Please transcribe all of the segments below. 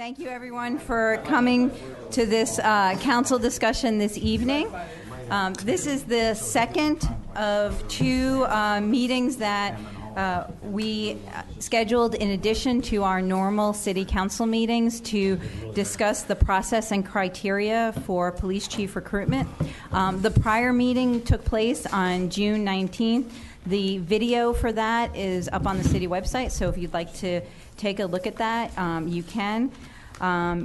Thank you, everyone, for coming to this council discussion this evening. This is the second of two meetings that we scheduled in addition to our normal city council meetings to discuss the process and criteria for police chief recruitment. The prior meeting took place on June 19th. The video for that is up on the city website, so if you'd like to take a look at that, you can.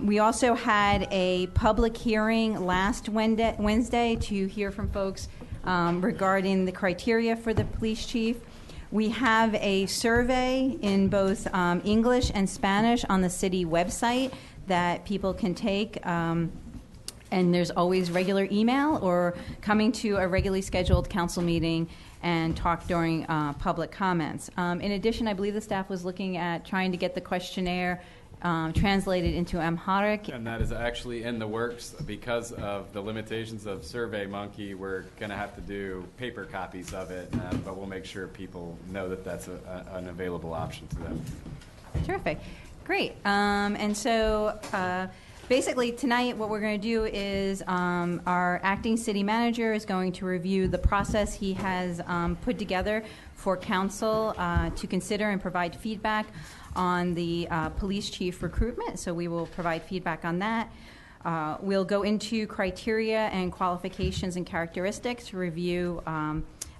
We also had a public hearing last Wednesday to hear from folks regarding the criteria for the police chief. We have a survey in both English and Spanish on the city website that people can take. And there's always regular email or coming to a regularly scheduled council meeting and talk during public comments. In addition, I believe the staff was looking at trying to get the questionnaire translated into Amharic. And that is actually in the works. Because of the limitations of SurveyMonkey, we're going to have to do paper copies of it, but we'll make sure people know that that's an available option to them. Terrific. Great. And so basically tonight what we're going to do is our acting city manager is going to review the process he has put together for council to consider and provide feedback on the police chief recruitment. So we will provide feedback on that. We'll go into criteria and qualifications and characteristics to review,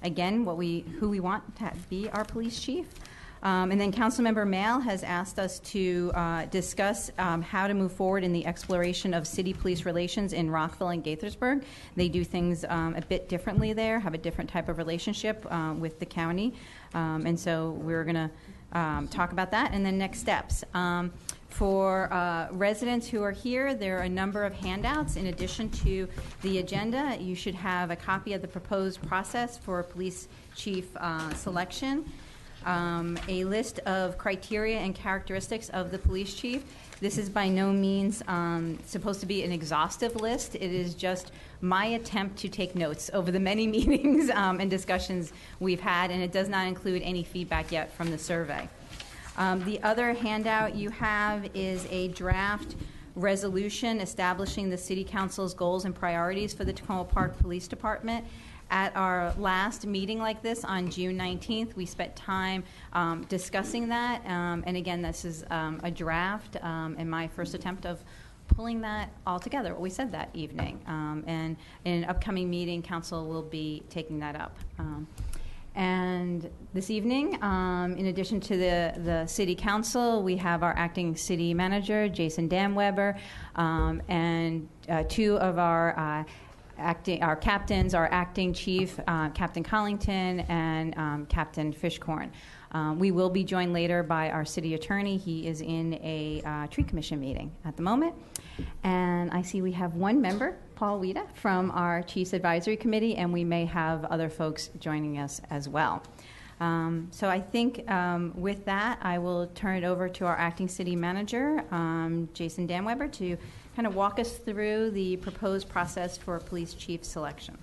again, who we want to be our police chief. And then Councilmember Mail has asked us to discuss how to move forward in the exploration of city police relations in Rockville and Gaithersburg. They do things a bit differently there, have a different type of relationship with the county. And so we're going to talk about that. And then next steps. For residents who are here, there are a number of handouts. In addition to the agenda, you should have a copy of the proposed process for police chief selection. A list of criteria and characteristics of the police chief. This is by no means supposed to be an exhaustive list. It is just my attempt to take notes over the many meetings and discussions we've had, and it does not include any feedback yet from the survey. The other handout you have is a draft resolution establishing the City Council's goals and priorities for the Tacoma Park Police Department. At our last meeting like this on June 19th, we spent time discussing that. And again, this is a draft and my first attempt of pulling that all together, what we said that evening. And in an upcoming meeting, Council will be taking that up. And this evening, in addition to the City Council, we have our acting city manager, Jason Damweber, and two of our captains, our acting chief, Captain Collington, and Captain Fishcorn. We will be joined later by our city attorney. He is in a tree commission meeting at the moment. And I see we have one member, Paul Wida, from our Chiefs Advisory Committee, and we may have other folks joining us as well. So I think with that, I will turn it over to our acting city manager, Jason Damweber, to kind of walk us through the proposed process for police chief selection.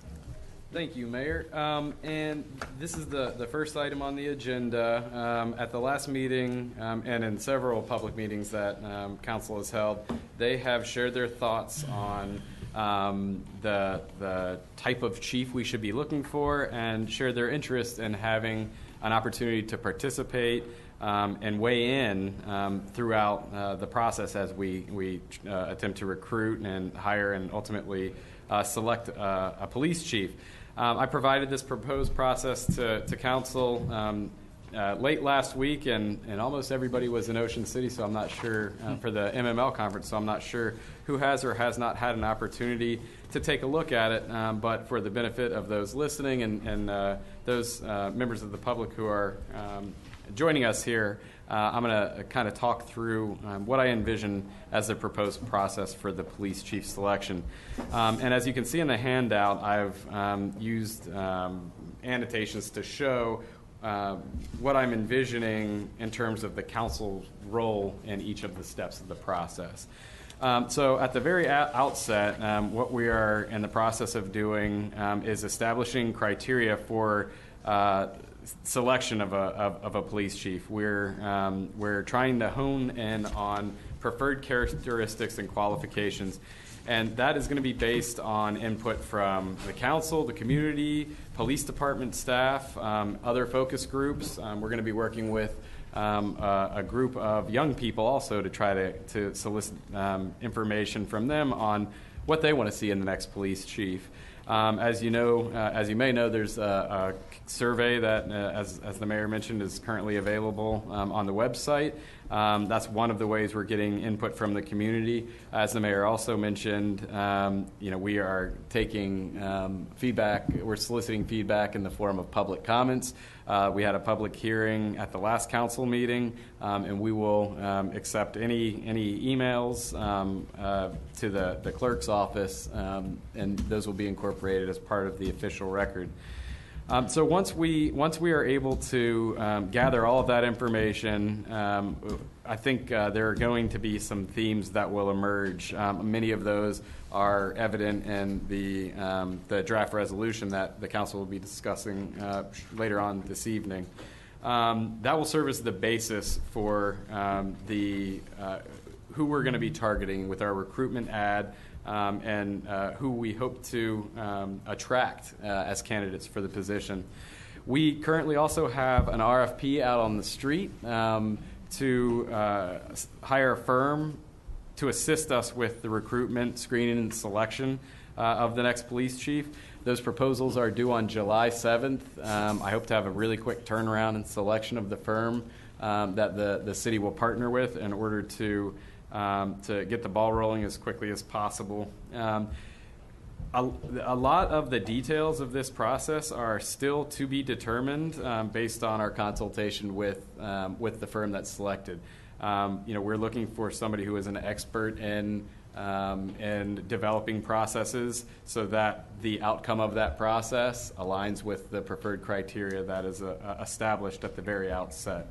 Thank you, Mayor. And this is the first item on the agenda. At the last meeting and in several public meetings that Council has held, they have shared their thoughts on the type of chief we should be looking for and share their interest in having an opportunity to participate and weigh in throughout the process as we attempt to recruit and hire and ultimately select a police chief. I provided this proposed process to Council late last week, and almost everybody was in Ocean City, so I'm not sure for the MML conference, so I'm not sure who has or has not had an opportunity to take a look at it, but for the benefit of those listening and those members of the public who are joining us here, I'm going to kind of talk through what I envision as the proposed process for the police chief selection. And as you can see in the handout, I've used annotations to show what I'm envisioning in terms of the council's role in each of the steps of the process. So at the very outset, what we are in the process of doing is establishing criteria for selection of a police chief. We're trying to hone in on preferred characteristics and qualifications. And that is going to be based on input from the council, the community, police department staff, other focus groups. We're going to be working with a group of young people also to try to solicit information from them on what they want to see in the next police chief. As you may know, there's a survey that, as the mayor mentioned, is currently available on the website. That's one of the ways we're getting input from the community. As the mayor also mentioned, we are taking feedback. We're soliciting feedback in the form of public comments. We had a public hearing at the last council meeting, and we will accept any emails to the clerk's office, and those will be incorporated as part of the official record. So once we are able to gather all of that information, I think there are going to be some themes that will emerge. Many of those are evident in the draft resolution that the council will be discussing later on this evening. That will serve as the basis for who we're going to be targeting with our recruitment ad. And who we hope to attract as candidates for the position. We currently also have an RFP out on the street to hire a firm to assist us with the recruitment, screening, and selection of the next police chief. Those proposals are due on July 7th. I hope to have a really quick turnaround and selection of the firm that the city will partner with in order to get the ball rolling as quickly as possible. A lot of the details of this process are still to be determined based on our consultation with the firm that's selected. We're looking for somebody who is an expert in developing processes so that the outcome of that process aligns with the preferred criteria that is established at the very outset.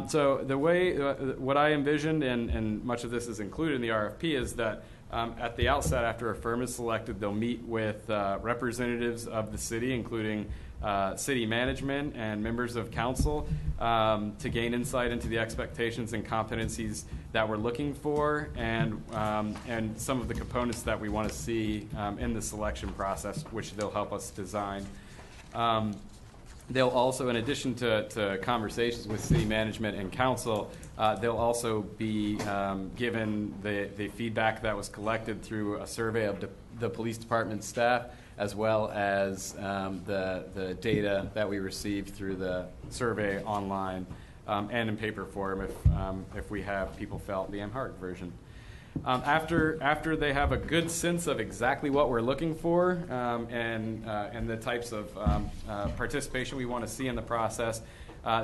So the way, what I envisioned, and much of this is included in the RFP, is that at the outset, after a firm is selected, they'll meet with representatives of the city, including city management and members of council, to gain insight into the expectations and competencies that we're looking for, and some of the components that we want to see in the selection process, which they'll help us design. They'll also, in addition to conversations with city management and council, they'll also be given the feedback that was collected through a survey of the police department staff, as well as the data that we received through the survey online and in paper form if we have people fill out the Amharic version. After they have a good sense of exactly what we're looking for and the types of participation we want to see in the process,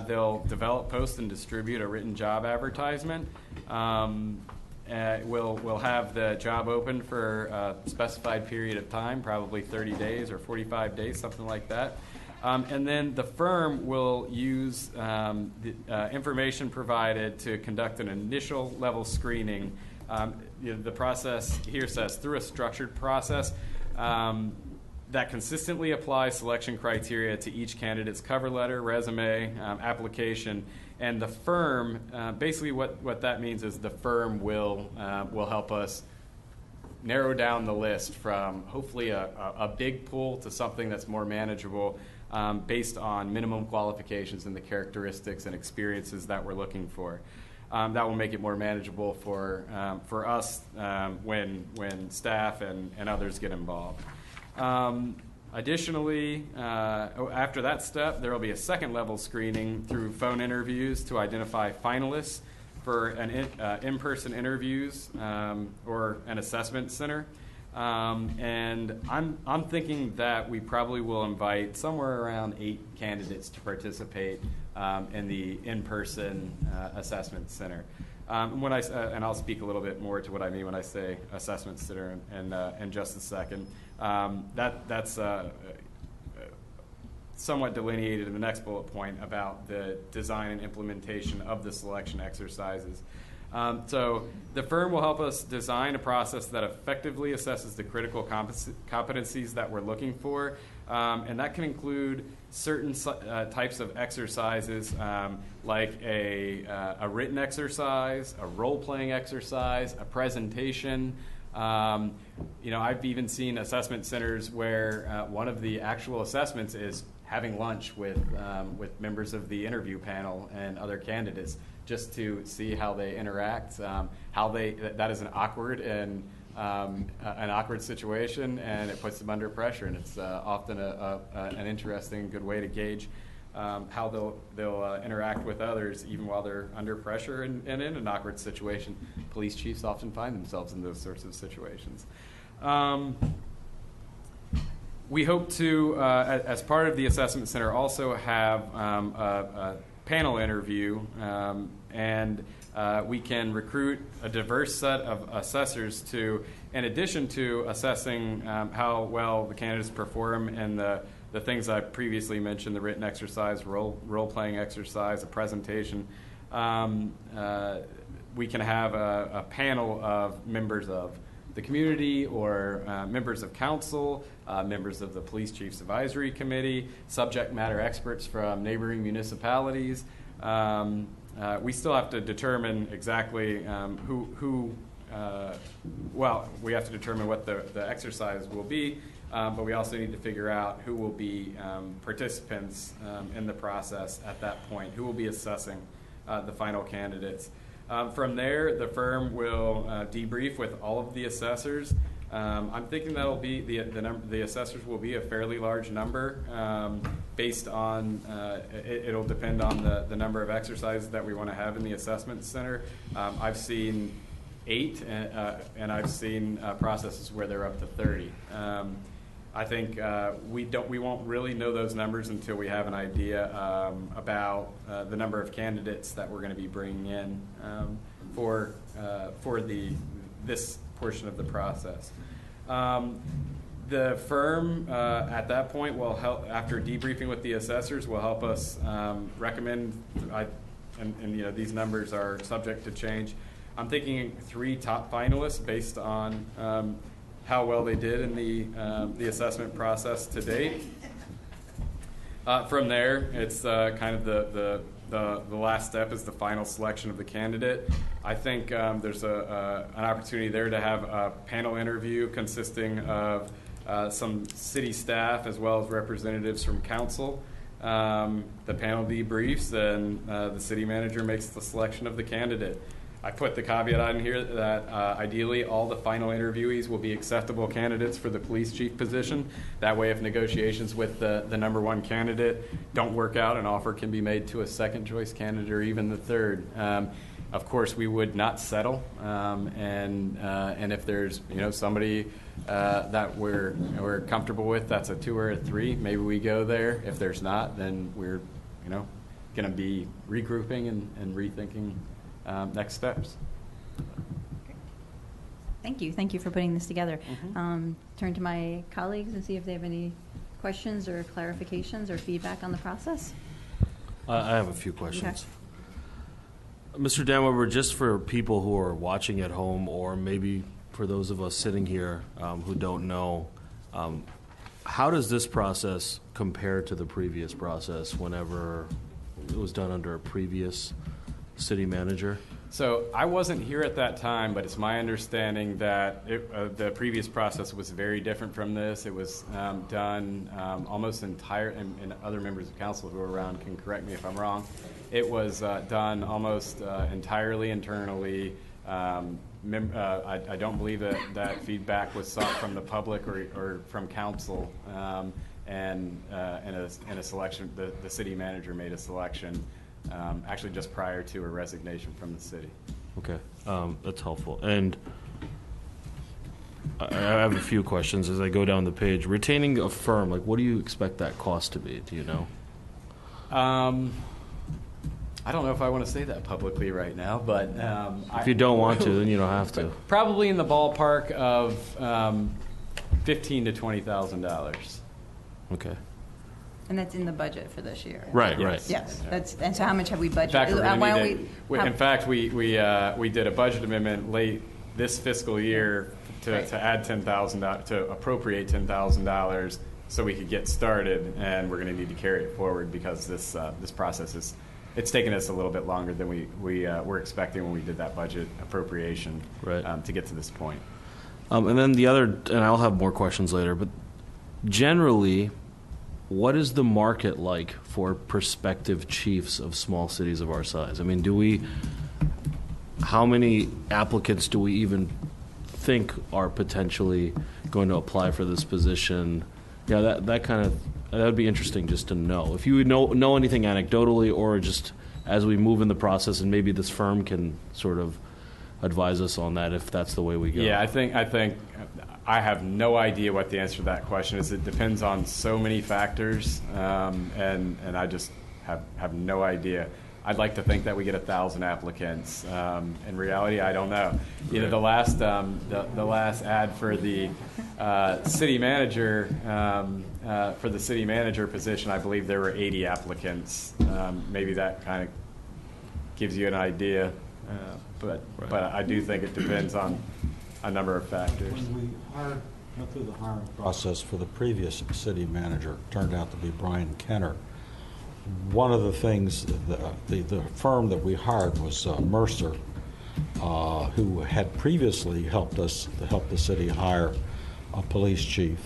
they'll develop, post, and distribute a written job advertisement. We'll have the job open for a specified period of time, probably 30 days or 45 days, something like that. And then the firm will use the information provided to conduct an initial level screening. The process here says through a structured process that consistently applies selection criteria to each candidate's cover letter, resume, application, and the firm. Basically, what that means is the firm will help us narrow down the list from hopefully a big pool to something that's more manageable, based on minimum qualifications and the characteristics and experiences that we're looking for. That will make it more manageable for us when staff and others get involved. Additionally, after that step, there will be a second level screening through phone interviews to identify finalists for an in-person interviews or an assessment center. And I'm thinking that we probably will invite somewhere around 8 candidates to participate in the in-person assessment center. And I'll speak a little bit more to what I mean when I say assessment center in just a second. That's somewhat delineated in the next bullet point about the design and implementation of the selection exercises. So the firm will help us design a process that effectively assesses the critical competencies that we're looking for, and that can include certain types of exercises, like a written exercise, a role-playing exercise, a presentation. I've even seen assessment centers where one of the actual assessments is having lunch with members of the interview panel and other candidates, just to see how they interact, that is an awkward situation, and it puts them under pressure, and it's often an interesting, good way to gauge how they'll interact with others even while they're under pressure and in an awkward situation. Police chiefs often find themselves in those sorts of situations. We hope to, as part of the assessment center, also have a panel interview, and we can recruit a diverse set of assessors to, in addition to assessing how well the candidates perform in the things I previously mentioned, the written exercise, role-playing exercise, a presentation. We can have a panel of members of the community or members of council, members of the Police Chiefs Advisory Committee, subject matter experts from neighboring municipalities. We still have to determine exactly we have to determine what the exercise will be, but we also need to figure out who will be participants in the process at that point, who will be assessing the final candidates. From there, the firm will debrief with all of the assessors. I'm thinking that'll be the assessors will be a fairly large number, based on it'll depend on the number of exercises that we want to have in the assessment center. I've seen 8, and I've seen processes where they're up to 30. I think we won't really know those numbers until we have an idea about the number of candidates that we're going to be bringing in for this portion of the process. The firm at that point will help, after debriefing with the assessors, will help us recommend. These numbers are subject to change. I'm thinking 3 top finalists based on how well they did in the assessment process to date. From there, it's kind of the last step is the final selection of the candidate. I think there's an opportunity there to have a panel interview consisting of some city staff as well as representatives from council. The panel debriefs, and the city manager makes the selection of the candidate. I put the caveat on here that ideally all the final interviewees will be acceptable candidates for the police chief position. That way, if negotiations with the number 1 candidate don't work out, an offer can be made to a second choice candidate or even the third. Of course, we would not settle, and if there's somebody that we're comfortable with, that's a 2 or a 3. Maybe we go there. If there's not, then we're going to be regrouping and rethinking next steps. Thank you for putting this together. Turn to my colleagues and see if they have any questions or clarifications or feedback on the process. I have a few questions. Okay. Mr. Danweber, just for people who are watching at home, or maybe for those of us sitting here who don't know, how does this process compare to the previous process whenever it was done under a previous city manager? So I wasn't here at that time, but it's my understanding that the previous process was very different from this. It was done almost entire, and other members of council who are around can correct me if I'm wrong. It was done almost entirely internally. I don't believe that feedback was sought from the public or from council. And in a selection, the city manager made a selection. Actually just prior to a resignation from the city. Okay, that's helpful. And I have a few questions as I go down the page. Retaining a firm, what do you expect that cost to be? Do you know? I don't know if I want to say that publicly right now, but if you don't want to, then you don't have to. Probably in the ballpark of $15,000 to $20,000. Okay. And that's in the budget for this year. Right, Yes. right. Yes, and so how much have we budgeted? In fact, we're Why gonna don't need we- in fact, we did a budget amendment late this fiscal year Right. to add $10,000, to appropriate $10,000 so we could get started, and we're going to need to carry it forward because this process it's taken us a little bit longer than we were expecting when we did that budget appropriation Right. to get to this point. And then the other, and I'll have more questions later, but generally, what is the market like for prospective chiefs of small cities of our size? I mean, how many applicants do we even think are potentially going to apply for this position? Yeah, that would be interesting just to know. If you know anything anecdotally or just as we move in the process, and maybe this firm can sort of advise us on that if that's the way we go. Yeah, I think I have no idea what the answer to that question is. It depends on so many factors, and I just have no idea. I'd like to think that we get 1,000 applicants. In reality, I don't know. You know, the last ad for the city manager position, I believe there were 80 applicants. Maybe that kind of gives you an idea, but I do think it depends on a number of factors. When we went through the hiring process for the previous city manager, turned out to be Brian Kenner. One of the things, the firm that we hired was Mercer, who had previously helped the city hire a police chief.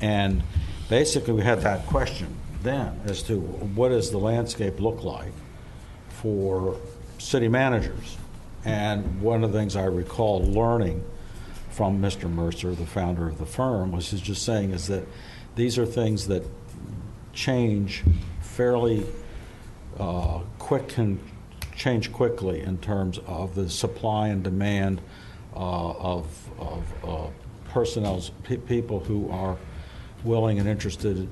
And basically we had that question then as to what does the landscape look like for city managers. And one of the things I recall learning from Mr. Mercer, the founder of the firm, was he's just saying is that these are things that change fairly change quickly in terms of the supply and demand of personnel, people who are willing and interested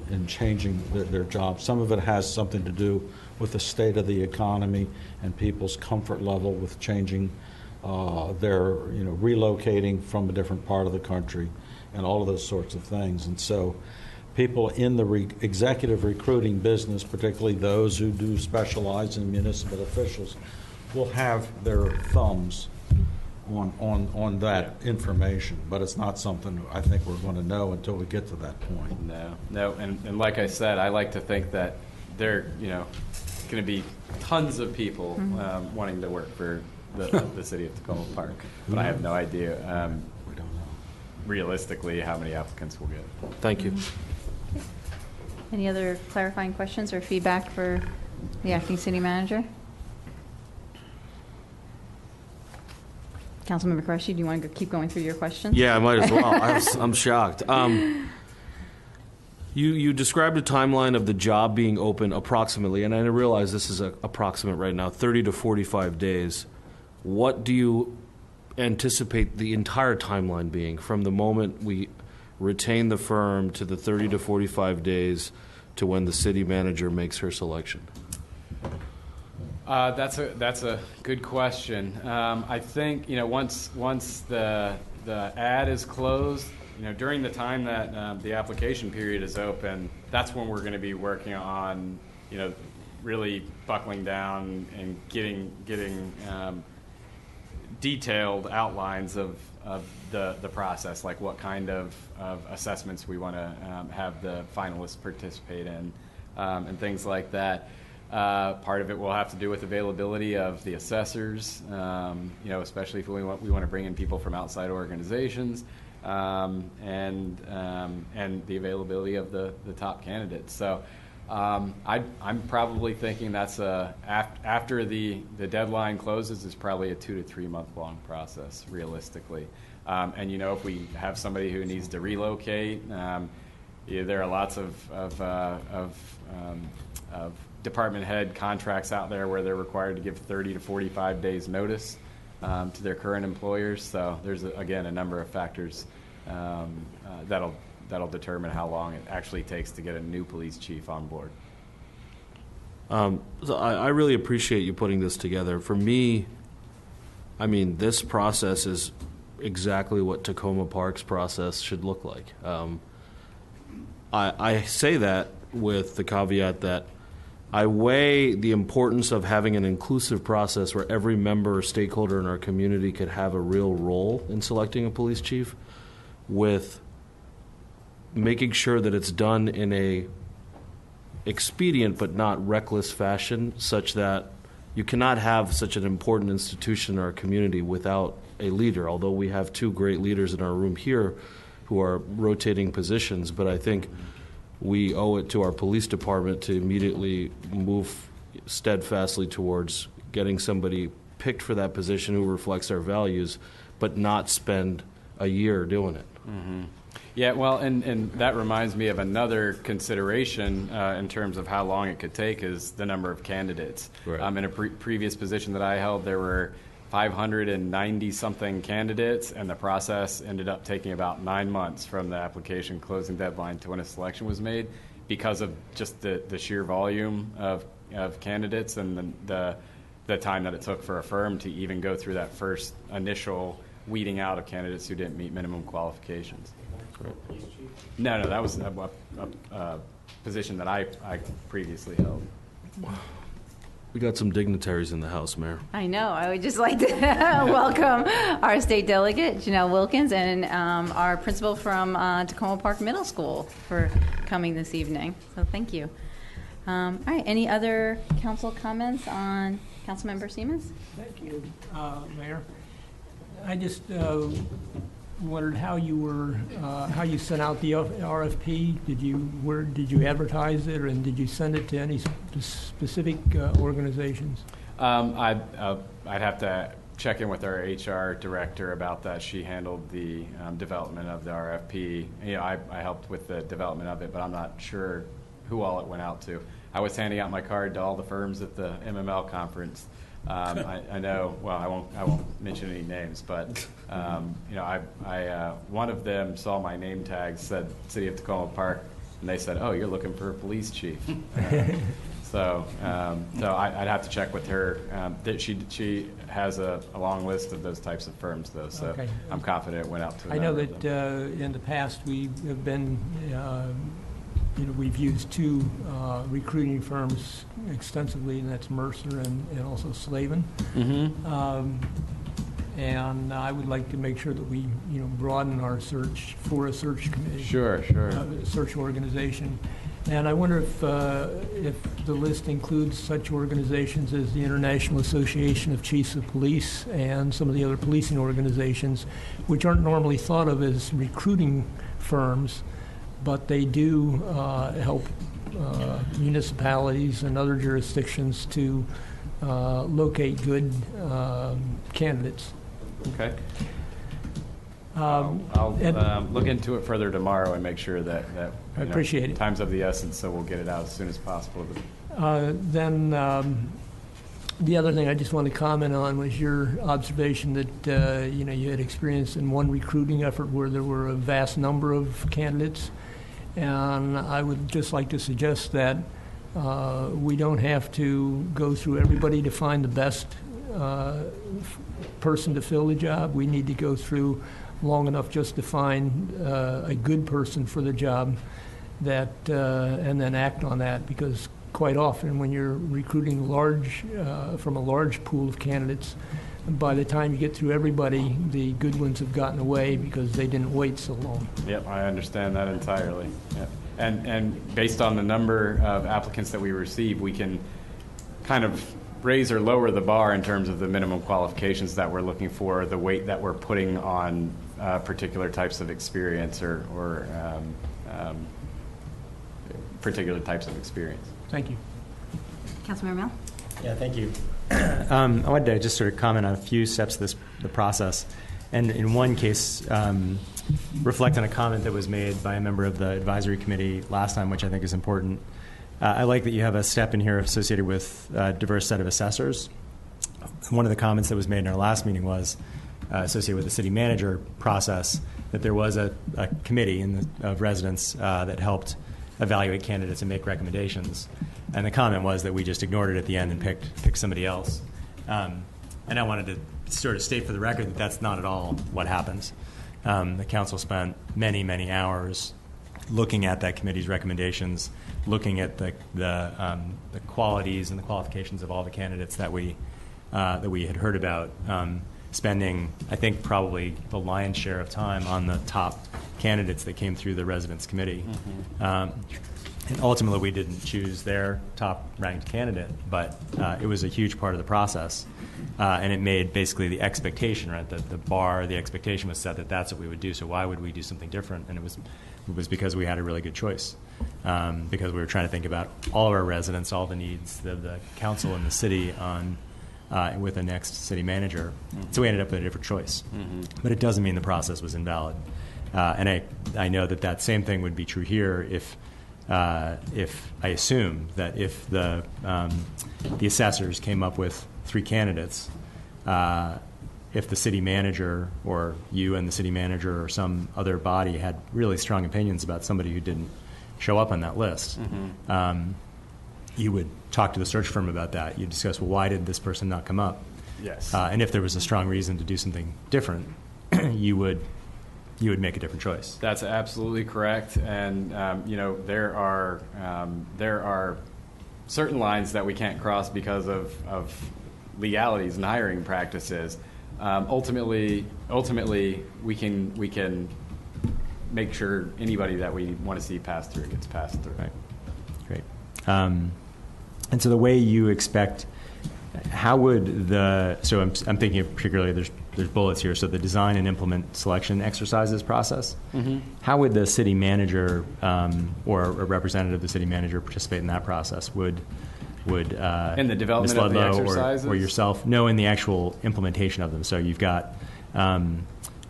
in changing their jobs. Some of it has something to do with the state of the economy and people's comfort level with changing relocating from a different part of the country and all of those sorts of things. And so people in the executive recruiting business, particularly those who do specialize in municipal officials, will have their thumbs on that information. But it's not something I think we're going to know until we get to that point. No, and like I said, I like to think that there, going to be tons of people wanting to work for the city of Tacoma Park, but I have no idea. We don't know. Realistically, how many applicants we'll get. Thank you. Any other clarifying questions or feedback for the acting city manager? Councilmember Qureshi, do you want to keep going through your questions? Yeah, I might as well. I'm shocked. You described a timeline of the job being open approximately, and I realize this is approximate right now, 30 to 45 days. What do you anticipate the entire timeline being from the moment we retain the firm to the 30 to 45 days to when the city manager makes her selection? That's a good question. I think once the ad is closed, during the time that the application period is open, that's when we're going to be working on really buckling down and getting detailed outlines of the process, like what kind of assessments we want to have the finalists participate in, and things like that. Part of it will have to do with availability of the assessors, especially if we want to bring in people from outside organizations, and the availability of the top candidates. So I'm probably thinking that's after the deadline closes is probably a 2 to 3 month long process realistically. And if we have somebody who needs to relocate, there are lots of department head contracts out there where they're required to give 30 to 45 days notice to their current employers. So there's again a number of factors that'll determine how long it actually takes to get a new police chief on board. So I really appreciate you putting this together. For me, this process is exactly what Tacoma Park's process should look like. I say that with the caveat that I weigh the importance of having an inclusive process where every member or stakeholder in our community could have a real role in selecting a police chief, with making sure that it's done in a expedient but not reckless fashion, such that you cannot have such an important institution in our community without a leader, although we have two great leaders in our room here who are rotating positions. But I think we owe it to our police department to immediately move steadfastly towards getting somebody picked for that position who reflects our values, but not spend a year doing it. Mm-hmm. Yeah, well, and that reminds me of another consideration in terms of how long it could take is the number of candidates. Right. In a previous position that I held, there were 590-something candidates, and the process ended up taking about 9 months from the application closing deadline to when a selection was made because of just the sheer volume of candidates and the time that it took for a firm to even go through that first initial weeding out of candidates who didn't meet minimum qualifications. No, that was a position that I previously held. We got some dignitaries in the House, Mayor. I know. I would just like to welcome our state delegate, Janelle Wilkins, and our principal from Tacoma Park Middle School for coming this evening. So thank you. All right. Any other council comments on Councilmember Siemens? Thank you, Mayor. I just wondered how you sent out the RFP. Did you advertise it, and did you send it to any specific organizations? I'd have to check in with our HR director about that. She handled the development of the RFP. I helped with the development of it, but I'm not sure who all it went out to. I was handing out my card to all the firms at the MML conference. I know. Well, I won't mention any names, but one of them saw my name tag said City of Tacoma Park, and they said, "Oh, you're looking for a police chief." So I'd have to check with her. She has a long list of those types of firms, though. So okay. I'm confident it went out to. I know that in the past we have been. We've used two recruiting firms extensively, and that's Mercer and also Slavin. Mm-hmm. And I would like to make sure that we, broaden our search for a search committee. Sure. Search organization. And I wonder if the list includes such organizations as the International Association of Chiefs of Police and some of the other policing organizations, which aren't normally thought of as recruiting firms, but they do help municipalities and other jurisdictions to locate good candidates. Okay. I'll look into it further tomorrow and make sure that I appreciate it. Time's of the essence, so we'll get it out as soon as possible. Then the other thing I just wanted to comment on was your observation that you had experience in one recruiting effort where there were a vast number of candidates. And I would just like to suggest that we don't have to go through everybody to find the best person to fill the job. We need to go through long enough just to find a good person for the job and then act on that, because quite often when you're recruiting from a large pool of candidates, by the time you get through everybody, the good ones have gotten away because they didn't wait so long. Yep, I understand that entirely. Yep. And based on the number of applicants that we receive, we can kind of raise or lower the bar in terms of the minimum qualifications that we're looking for, the weight that we're putting on particular types of experience or particular types of experience. Thank you. Councilmember Mel? Yeah, thank you. I wanted to just sort of comment on a few steps of the process. And in one case, reflect on a comment that was made by a member of the advisory committee last time, which I think is important. I like that you have a step in here associated with a diverse set of assessors. One of the comments that was made in our last meeting was associated with the city manager process, that there was a committee of residents that helped evaluate candidates and make recommendations. And the comment was that we just ignored it at the end and picked somebody else. And I wanted to sort of state for the record that that's not at all what happens. The council spent many, many hours looking at that committee's recommendations, looking at the qualities and the qualifications of all the candidates that we had heard about, spending, I think, probably the lion's share of time on the top candidates that came through the residence committee. And ultimately, we didn't choose their top-ranked candidate, but it was a huge part of the process, and it made basically the expectation, right? The bar, the expectation was set that that's what we would do. So why would we do something different? And it was because we had a really good choice, because we were trying to think about all of our residents, all the needs of the council and the city on with the next city manager. So we ended up with a different choice, but it doesn't mean the process was invalid. And I know that same thing would be true here if I assume that if the assessors came up with 3 candidates, if the city manager or you and the city manager or some other body had really strong opinions about somebody who didn't show up on that list, you would talk to the search firm about that. You'd discuss, well, why did this person not come up? Yes. And if there was a strong reason to do something different, you would make a different choice. That's absolutely correct. And, there are certain lines that we can't cross because of legalities and hiring practices. Ultimately, we can make sure anybody that we want to see pass through gets passed through. Right. Great. And so the way you expect, how would so I'm thinking of particularly there's bullets here. So the design and implement selection exercises process. How would the city manager or a representative of the city manager participate in that process? Would in the development Ms. of the Ludlow exercises or yourself? No, in the actual implementation of them. So you've got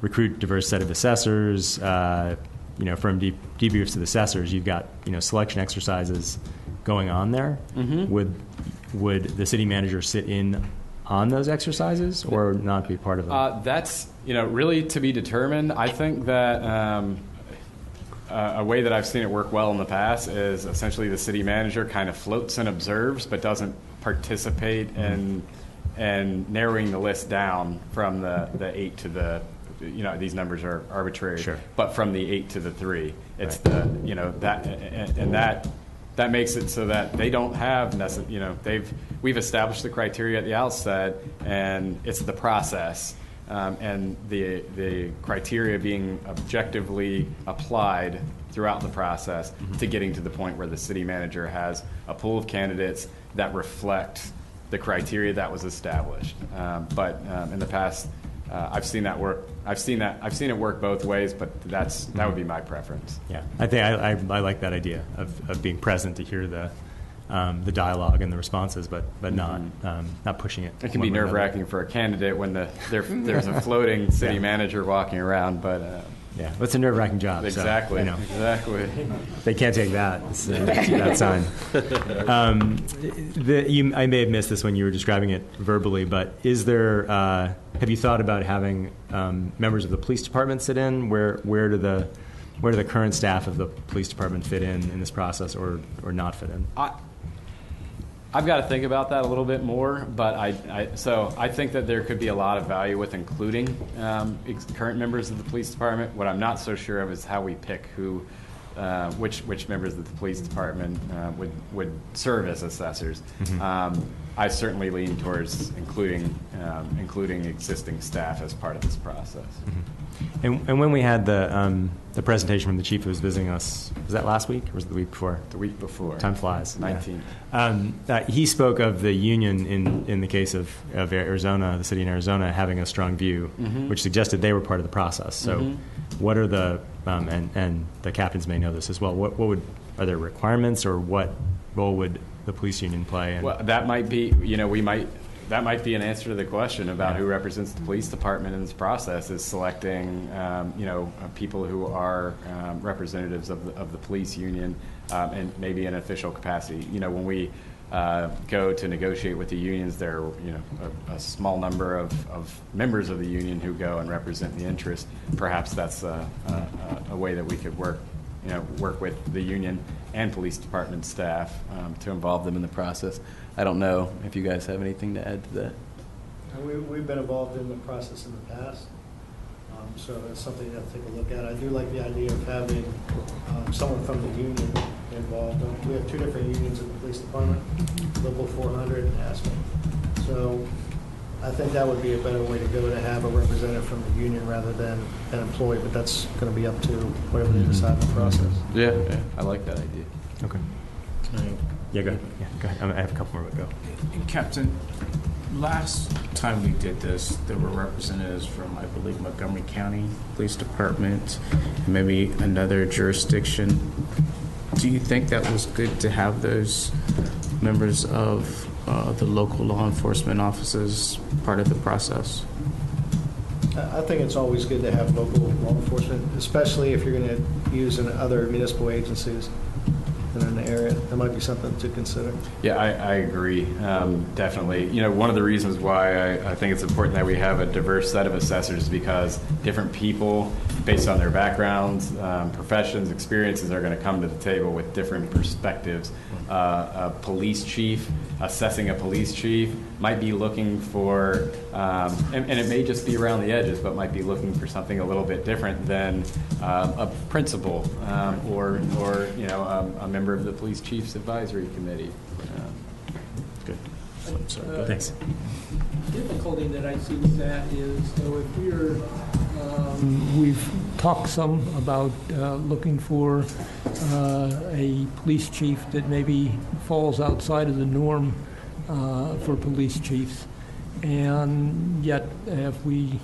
recruit diverse set of assessors. From debriefs to the assessors, you've got selection exercises going on there. Would the city manager sit in on those exercises or not be part of them? That's really to be determined. I think that a way that I've seen it work well in the past is essentially the city manager kind of floats and observes, but doesn't participate in narrowing the list down from the 8 to the. These numbers are arbitrary, sure. But from the 8 to the 3, it's right. that makes it so that they don't have we've established the criteria at the outset, and it's the process and the criteria being objectively applied throughout the process to getting to the point where the city manager has a pool of candidates that reflect the criteria that was established. But in the past, I've seen that work. I've seen it work both ways, but that would be my preference. Yeah, I think I like that idea of being present to hear the dialogue and the responses, but not pushing it. It can be nerve-wracking for a candidate when there's a floating city manager walking around, but yeah, it's a nerve-wracking job. Exactly. So, exactly. They can't take that. It's that sign. I may have missed this when you were describing it verbally, but is there? Have you thought about having members of the police department sit in? Where do the current staff of the police department fit in this process, or not fit in? I've got to think about that a little bit more, but I think that there could be a lot of value with including current members of the police department. What I'm not so sure of is how we pick which members of the police department would serve as assessors. I certainly lean towards including existing staff as part of this process. And when we had the presentation from the chief who was visiting us, was that last week or was it the week before? The week before. Time flies. 19. Yeah. He spoke of the union in the case of Arizona, the city in Arizona, having a strong view, which suggested they were part of the process. So what are the, and the captains may know this as well, are there requirements or what role would the police union play? Well, that might be, that might be an answer to the question about who represents the police department in this process, is selecting, people who are representatives of the police union and maybe in official capacity. When we go to negotiate with the unions, there are a small number of members of the union who go and represent the interest. Perhaps that's a way that we could work with the union and police department staff to involve them in the process. I don't know if you guys have anything to add to that. We've been involved in the process in the past. So that's something you have to take a look at. I do like the idea of having someone from the union involved. We have 2 different unions in the police department, Local 400 and ASME. So I think that would be a better way to go, to have a representative from the union rather than an employee, but that's going to be up to whatever they decide in the process. Yeah, I like that idea. Okay. Yeah, go ahead. Yeah, go ahead. I have a couple more, but go. Captain, last time we did this, there were representatives from, I believe, Montgomery County Police Department, and maybe another jurisdiction. Do you think that was good to have those members of the local law enforcement offices part of the process? I think it's always good to have local law enforcement, especially if you're going to use in other municipal agencies in an area. That might be something to consider. Yeah, I agree, definitely. You know, one of the reasons why I think it's important that we have a diverse set of assessors is because different people, based on their backgrounds, professions, experiences, are going to come to the table with different perspectives. A police chief, assessing a police chief, might be looking for, and it may just be around the edges, but might be looking for something a little bit different than a principal or you know, a member of the police chief's advisory committee. Good. I'm sorry. Go ahead. Thanks. Difficulty that I see with that is, so if we're, we've talked some about looking for a police chief that maybe falls outside of the norm for police chiefs, and yet if we,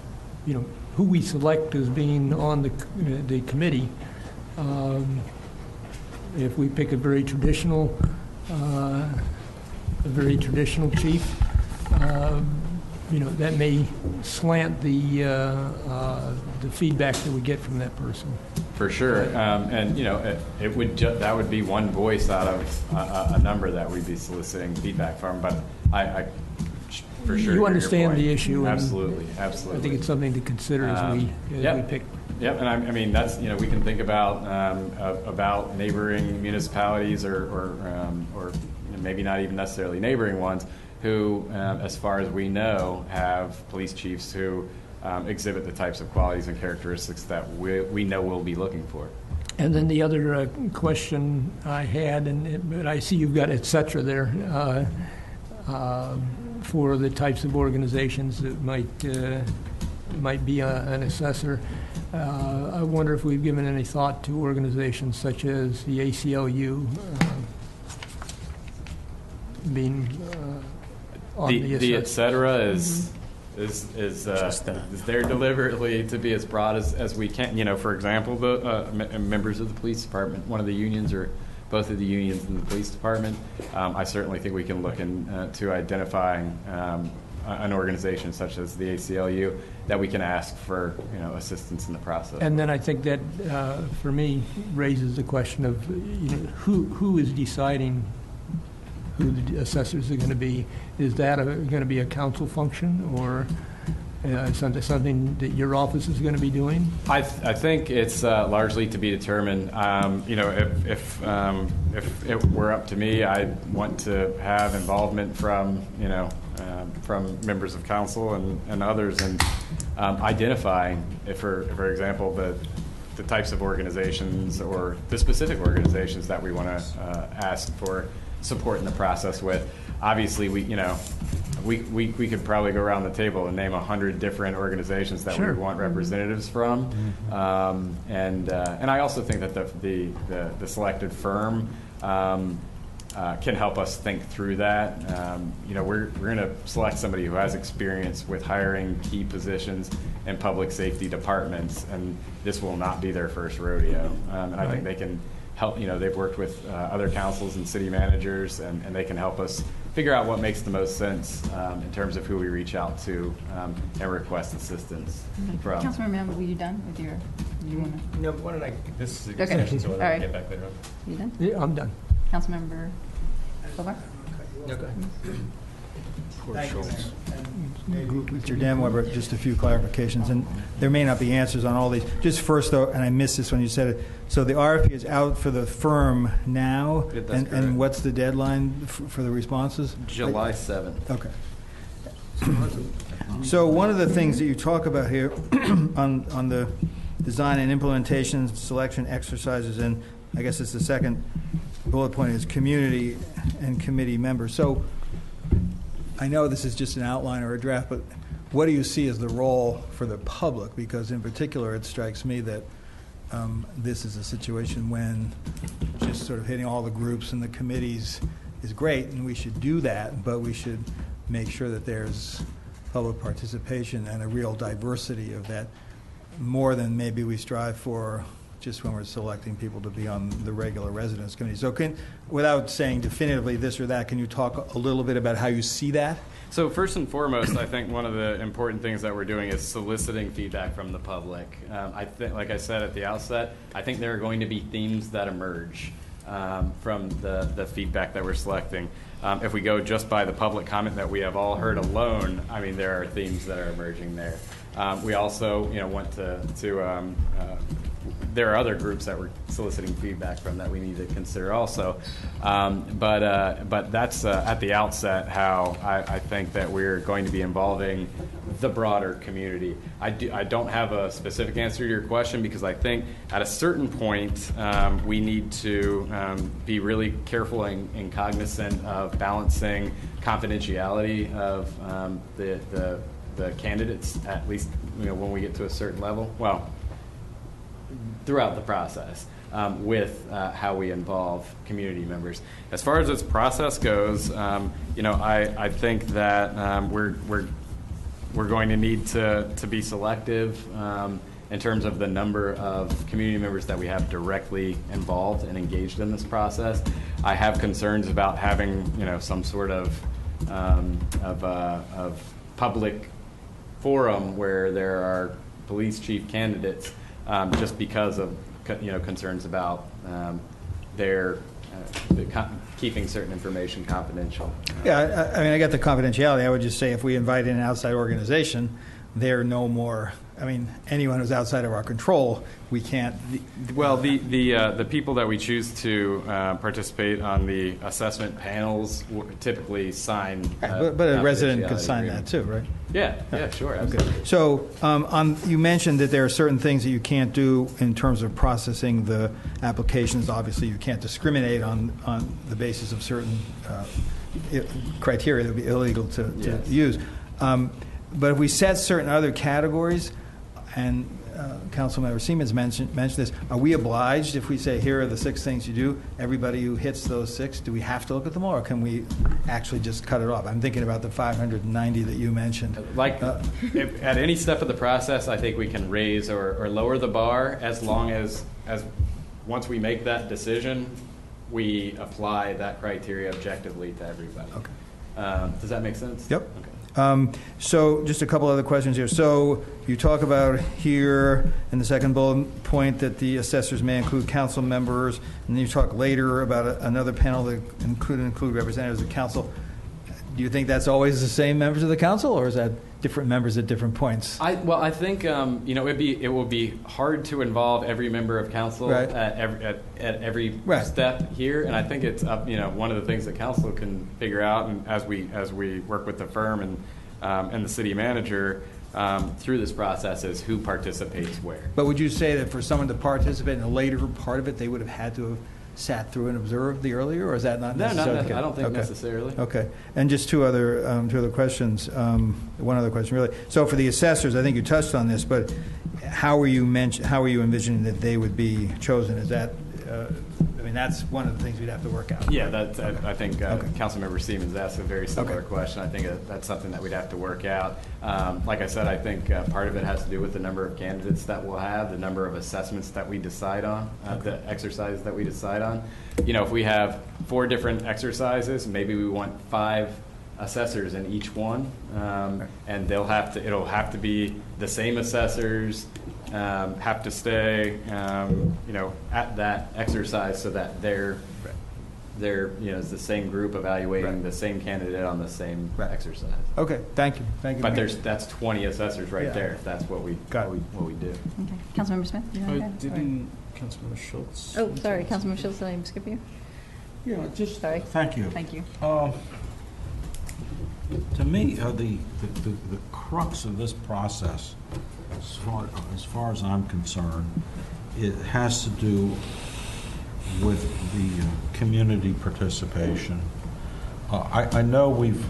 you know, who we select as being on the committee, if we pick a very traditional chief, you know, that may slant the feedback that we get from that person. For sure, and you know, it would that would be one voice out of a number that we'd be soliciting feedback from. But I for sure. You understand the issue. Absolutely, absolutely. I think it's something to consider as we pick. Yep, and I mean that's, you know, we can think about neighboring municipalities or maybe not even necessarily neighboring ones who, as far as we know, have police chiefs who exhibit the types of qualities and characteristics that we know we'll be looking for. And then the other question I had, but I see you've got et cetera there, for the types of organizations that might be an assessor. I wonder if we've given any thought to organizations such as the ACLU being on the et cetera is there deliberately to be as broad as we can. You know, for example, the members of the police department, one of the unions or both of the unions in the police department. I certainly think we can look into identifying an organization such as the ACLU that we can ask for, you know, assistance in the process. And then I think that, for me, raises the question of, you know, who is deciding who the assessors are going to be. Is that going to be a council function, or something that your office is going to be doing? I think it's largely to be determined. You know, if it were up to me, I'd want to have involvement from, you know, from members of council and others, and identifying, for example, the types of organizations or the specific organizations that we want to ask for support in the process with. Obviously, we could probably go around the table and name 100 different organizations that we want representatives from, and I also think that the selected firm can help us think through that. You know, we're going to select somebody who has experience with hiring key positions in public safety departments, and this will not be their first rodeo. And I think they can help. You know, they've worked with other councils and city managers, and they can help us figure out what makes the most sense in terms of who we reach out to and request assistance from. Councilmember Mann, were you done with your? No, why don't I? This is a good Okay. session, so why don't All I right. get back later on? You done? Yeah, I'm done. Councilmember Kovar? No, go ahead. Thank you, Mayor. Mr. Danweber, just a few clarifications, and there may not be answers on all these. Just first, though, and I missed this when you said it, so the RFP is out for the firm now, Yeah, that's and correct. what's the deadline for the responses? July 7th. Okay. So one of the things that you talk about here on the design and implementation, selection exercises, and I guess it's the second bullet point is community and committee members. So I know this is just an outline or a draft, but what do you see as the role for the public? Because in particular, it strikes me that this is a situation when just sort of hitting all the groups and the committees is great, and we should do that, but we should make sure that there's public participation and a real diversity of that, more than maybe we strive for just when we're selecting people to be on the regular residence committee. So without saying definitively this or that, can you talk a little bit about how you see that? So first and foremost, I think one of the important things that we're doing is soliciting feedback from the public. I think, like I said at the outset, I think there are going to be themes that emerge from the feedback that we're selecting. If we go just by the public comment that we have all heard alone, I mean, there are themes that are emerging there. We also, want to there are other groups that we're soliciting feedback from that we need to consider also. But that's at the outset how I think that we're going to be involving the broader community. I don't have a specific answer to your question, because I think at a certain point we need to be really careful and cognizant of balancing confidentiality of the candidates, at least when we get to a certain level. Well, throughout the process, with how we involve community members. As far as this process goes, I think that we're going to need to be selective in terms of the number of community members that we have directly involved and engaged in this process. I have concerns about having some sort of public forum where there are police chief candidates, just because of concerns about keeping certain information confidential. Yeah, I mean, I get the confidentiality. I would just say if we invite in an outside organization, they're no more. I mean, anyone who's outside of our control, we can't. Well, the people that we choose to participate on the assessment panels typically sign. But a resident could sign that too, right? Yeah, sure, absolutely. Okay. So you mentioned that there are certain things that you can't do in terms of processing the applications. Obviously, you can't discriminate on the basis of certain criteria that would be illegal to use. But if we set certain other categories, and Councilmember Siemens mentioned this, are we obliged, if we say here are the 6 things you do, everybody who hits those 6, do we have to look at them all, or can we actually just cut it off? I'm thinking about the 590 that you mentioned. At any step of the process, I think we can raise or lower the bar as long as once we make that decision, we apply that criteria objectively to everybody. Okay. Does that make sense? Yep. Okay. So just a couple other questions here. So you talk about here in the second bullet point that the assessors may include council members, and then you talk later about another panel that could include representatives of council. Do you think that's always the same members of the council, or is that different members at different points? I think it will be hard to involve every member of council right. at every right. step here, and I think it's up. One of the things that council can figure out, and as we work with the firm and the city manager through this process, is who participates where. But would you say that for someone to participate in a later part of it, they would have had to have sat through and observed the earlier, or is that not necessarily? No, I don't think okay. necessarily. Okay. And just two other questions. One other question, really. So for the assessors, I think you touched on this, but how are you envisioning that they would be chosen? Is that that's one of the things we'd have to work out. Yeah, I think Councilmember Siemens asked a very similar question. I think that's something that we'd have to work out. Like I said, I think part of it has to do with the number of candidates that we'll have, the number of assessments that we decide on, the exercises that we decide on. If we have 4 different exercises, maybe we want 5 assessors in each one, and it'll have to be the same assessors. Have to stay, at that exercise so that they're it's the same group evaluating the same candidate on the same exercise. Okay, thank you. But that's 20 assessors right there. If that's what we do. Okay, Councilmember Smith. Didn't Councilmember Schultz? Oh, sorry, Councilmember Schultz. Did I skip you? Yeah, just sorry. Thank you. Thank you. To me, the crux of this process, as far as I'm concerned, it has to do with the community participation. I know we've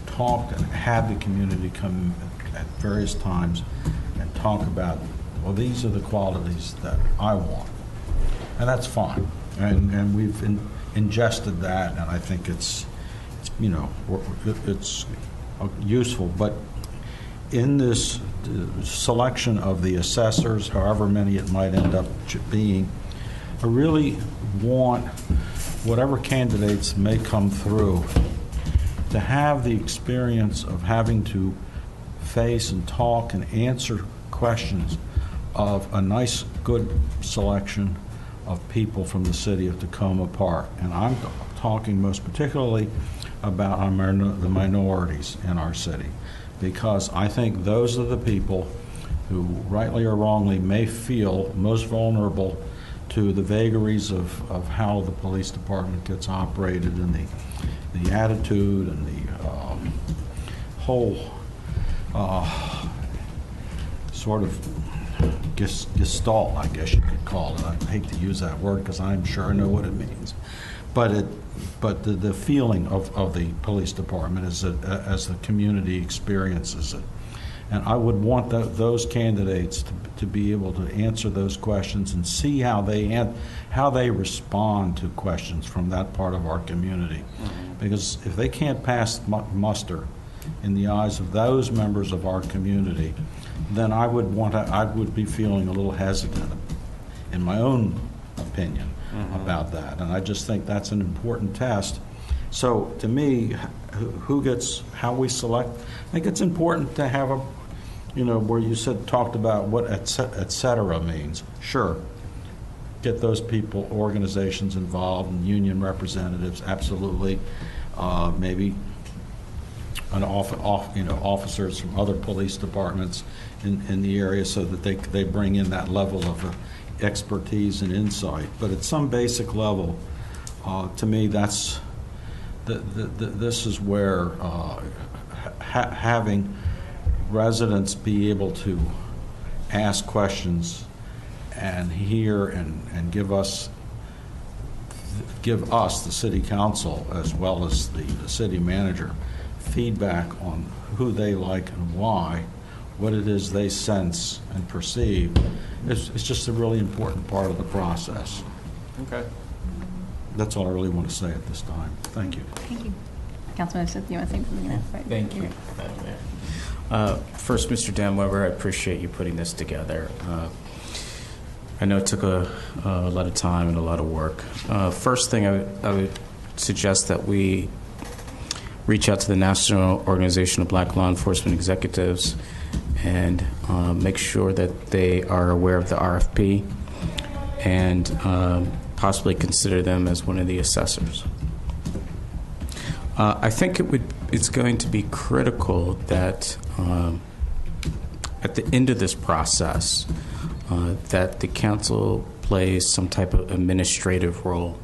talked and had the community come at various times and talk about, well, these are the qualities that I want, and that's fine. And we've ingested that, and I think it's useful. But in this selection of the assessors, however many it might end up being, I really want whatever candidates may come through to have the experience of having to face and talk and answer questions of a nice, good selection of people from the city of Tacoma Park. And I'm talking most particularly about the minorities in our city, because I think those are the people who, rightly or wrongly, may feel most vulnerable to the vagaries of how the police department gets operated, and the attitude and the whole sort of gestalt, I guess you could call it. I hate to use that word because I'm sure I know what it means. But the feeling of the police department as the community experiences it. And I would want those candidates to be able to answer those questions and see how they respond to questions from that part of our community. Because if they can't pass muster in the eyes of those members of our community, then I would be feeling a little hesitant, in my own opinion, about that. And I just think that's an important test. So to me, how we select, I think it's important to have where you talked about what et cetera means. Sure, get those people, organizations involved, and union representatives, absolutely. Maybe officers from other police departments in the area, so that they bring in that level of expertise and insight. But at some basic level, to me, that's this is where having residents be able to ask questions and hear and give us, the city council, as well as the city manager, feedback on who they like and why, what it is they sense and perceive. It's just a really important part of the process. Okay. That's all I really want to say at this time. Thank you. Thank you. Councilman Smith, you want to say something else? Right. Thank you, Madam Mayor. First, Mr. Dan Weber, I appreciate you putting this together. I know it took a lot of time and a lot of work. First thing, I would suggest that we reach out to the National Organization of Black Law Enforcement Executives and make sure that they are aware of the RFP and possibly consider them as one of the assessors. I think it's going to be critical that at the end of this process that the council plays some type of administrative role,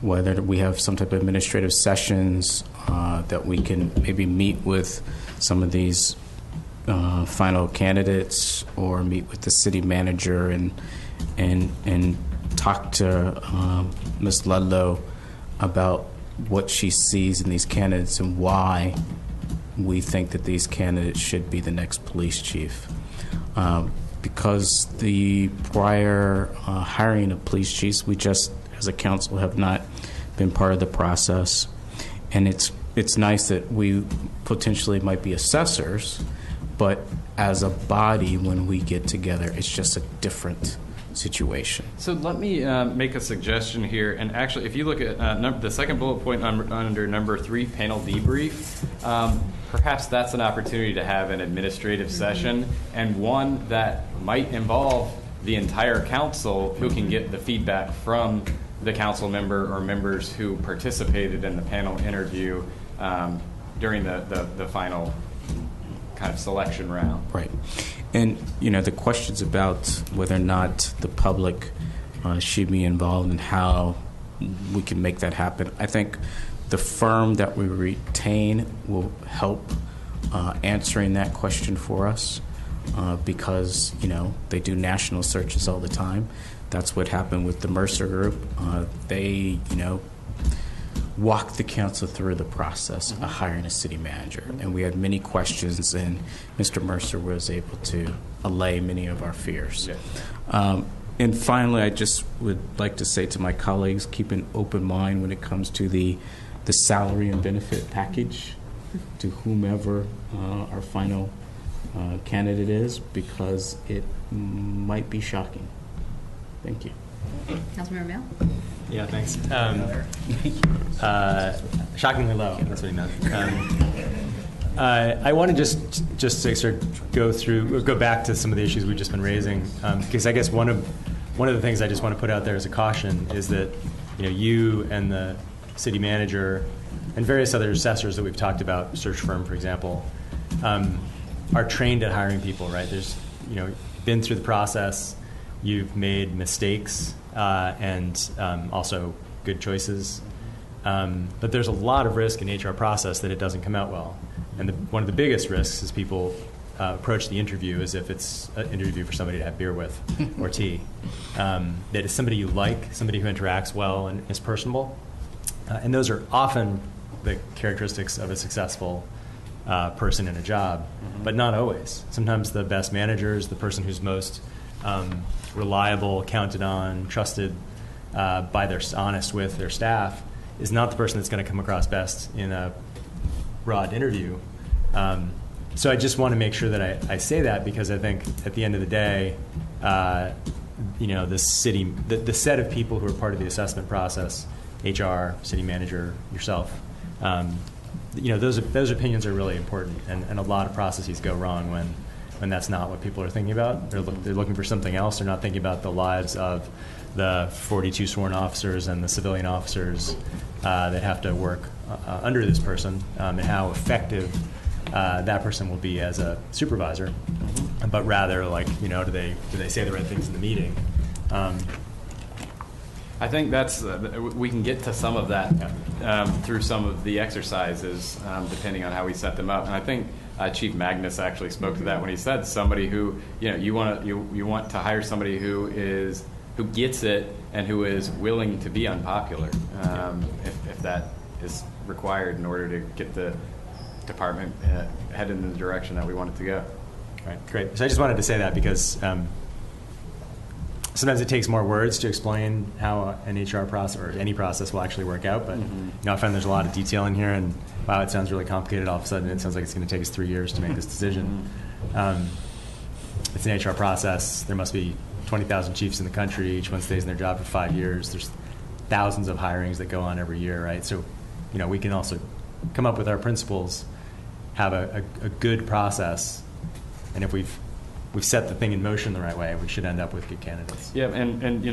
whether we have some type of administrative sessions that we can maybe meet with some of these final candidates, or meet with the city manager and talk to Ms. Ludlow about what she sees in these candidates and why we think that these candidates should be the next police chief. Because the prior hiring of police chiefs, we just, as a council, have not been part of the process. And it's nice that we potentially might be assessors, but as a body, when we get together, it's just a different situation. So let me make a suggestion here. And actually, if you look at the second bullet point under number 3, panel debrief, perhaps that's an opportunity to have an administrative session, and one that might involve the entire council, who can get the feedback from the council member or members who participated in the panel interview during the final kind of selection round. Right. And, the questions about whether or not the public should be involved and how we can make that happen. I think the firm that we retain will help answering that question for us because, they do national searches all the time. That's what happened with the Mercer Group. They, walked the council through the process of hiring a city manager. And we had many questions, and Mr. Mercer was able to allay many of our fears. Yeah. And finally, I just would like to say to my colleagues, keep an open mind when it comes to the salary and benefit package to whomever our final candidate is, because it might be shocking. Thank you. Councilmember Mail? Yeah, thanks. Shockingly low. That's what he meant. I want to just to sort of go back to some of the issues we've just been raising, because I guess one of the things I just want to put out there as a caution is that you and the city manager and various other assessors that we've talked about, search firm, for example, are trained at hiring people. Right? There's been through the process. You've made mistakes and also good choices. But there's a lot of risk in HR process that it doesn't come out well. And one of the biggest risks is people approach the interview as if it's an interview for somebody to have beer with or tea. That is somebody you like, somebody who interacts well and is personable. And those are often the characteristics of a successful person in a job, but not always. Sometimes the best manager is the person who's most reliable, counted on, trusted honest with their staff, is not the person that's going to come across best in a broad interview. So I just want to make sure that I say that, because I think at the end of the day, the set of people who are part of the assessment process, HR, city manager, yourself, those opinions are really important, and a lot of processes go wrong when that's not what people are thinking about. They're looking for something else. They're not thinking about the lives of the 42 sworn officers and the civilian officers that have to work under this person, and how effective that person will be as a supervisor, but rather do they say the right things in the meeting? I think that's we can get to some of that through some of the exercises, depending on how we set them up. And I think Chief Magnus actually spoke to that when he said somebody who you want to hire somebody who gets it and who is willing to be unpopular, if that is required in order to get the department headed in the direction that we want it to go. Right, great. So I just wanted to say that because sometimes it takes more words to explain how an HR process or any process will actually work out. But I find there's a lot of detail in here, and wow, it sounds really complicated. All of a sudden, it sounds like it's going to take us 3 years to make this decision. It's an HR process. There must be 20,000 chiefs in the country. Each one stays in their job for 5 years. There's thousands of hirings that go on every year, right? So, we can also come up with our principles, have a good process, and if we've set the thing in motion the right way, we should end up with good candidates. Yeah, and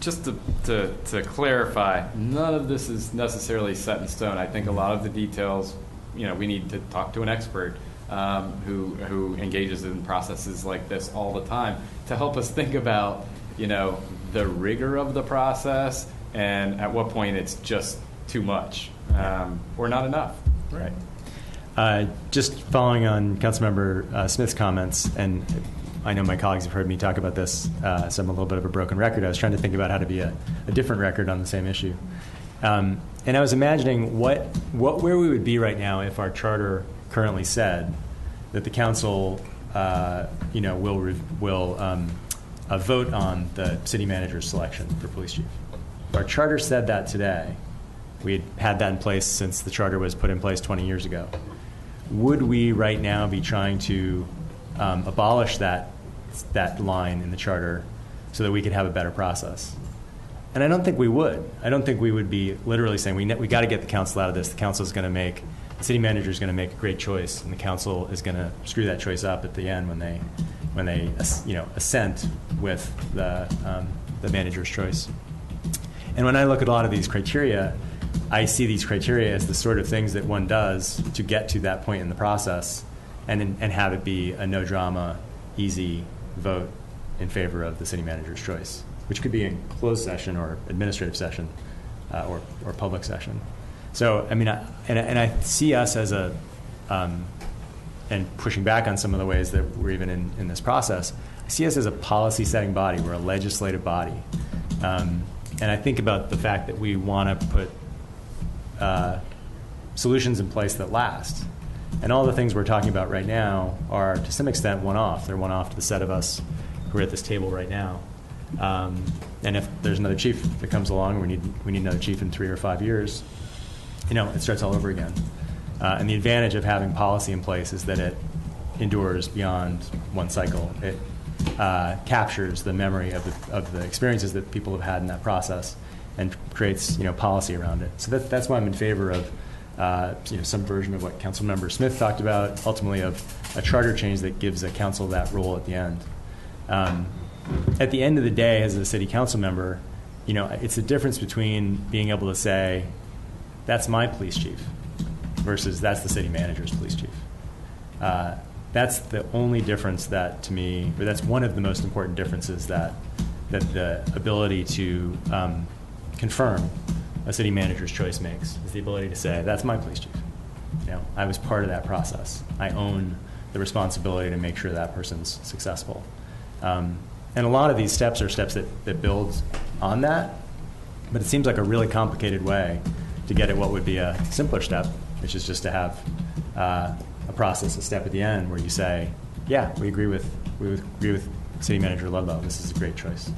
just to clarify, none of this is necessarily set in stone. I think a lot of the details, we need to talk to an expert who engages in processes like this all the time to help us think about, the rigor of the process and at what point it's just too much or not enough. Right. Just following on Councilmember Smith's comments, and I know my colleagues have heard me talk about this, so I'm a little bit of a broken record. I was trying to think about how to be a different record on the same issue. And I was imagining where we would be right now if our charter currently said that the council will vote on the city manager's selection for police chief. If our charter said that today, we had that in place since the charter was put in place 20 years ago. Would we right now be trying to abolish that line in the charter so that we could have a better process? And I don't think we would. I don't think we would be literally saying we got to get the council out of this. The city manager is going to make a great choice, and the council is going to screw that choice up at the end when they assent with the manager's choice. And when I look at a lot of these criteria, I see these criteria as the sort of things that one does to get to that point in the process, and have it be a no drama, easy vote in favor of the city manager's choice, which could be in closed session or administrative session. or public session. So, I mean, I see us as a, and pushing back on some of the ways that we're even in this process, I see us as a policy-setting body. We're a legislative body. And I think about the fact that we want to put solutions in place that last. And all the things we're talking about right now are, to some extent, one-off. They're one-off to the set of us who are at this table right now. And if there's another chief that comes along, we need another chief in 3 or 5 years, it starts all over again. And the advantage of having policy in place is that it endures beyond one cycle. It captures the memory of the experiences that people have had in that process and creates policy around it. So that's why I'm in favor of some version of what Councilmember Smith talked about, ultimately of a charter change that gives a council that role at the end. At the end of the day, as a city council member, it's the difference between being able to say, that's my police chief, versus that's the city manager's police chief. That's the only difference that, to me, or that's one of the most important differences that the ability to confirm a city manager's choice makes, is the ability to say, that's my police chief. I was part of that process. I own the responsibility to make sure that person's successful. And a lot of these steps are steps that build on that, but it seems like a really complicated way to get at what would be a simpler step, which is just to have a process, a step at the end where you say, yeah, we agree with City Manager Ludlow. This is a great choice.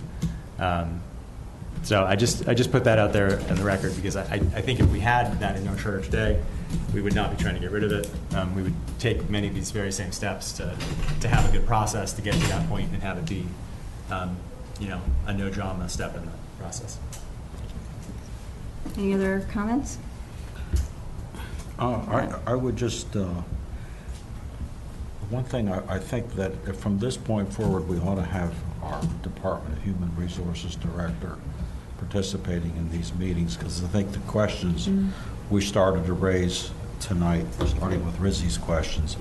So I just put that out there on the record because I think if we had that in our charter today, we would not be trying to get rid of it. We would take many of these very same steps to have a good process to get to that point and have it be, a no drama step in the process. Any other comments? I would just, one thing, I think that if from this point forward, we ought to have our Department of Human Resources Director participating in these meetings, because I think the questions we started to raise tonight, starting with Rizzy's questions,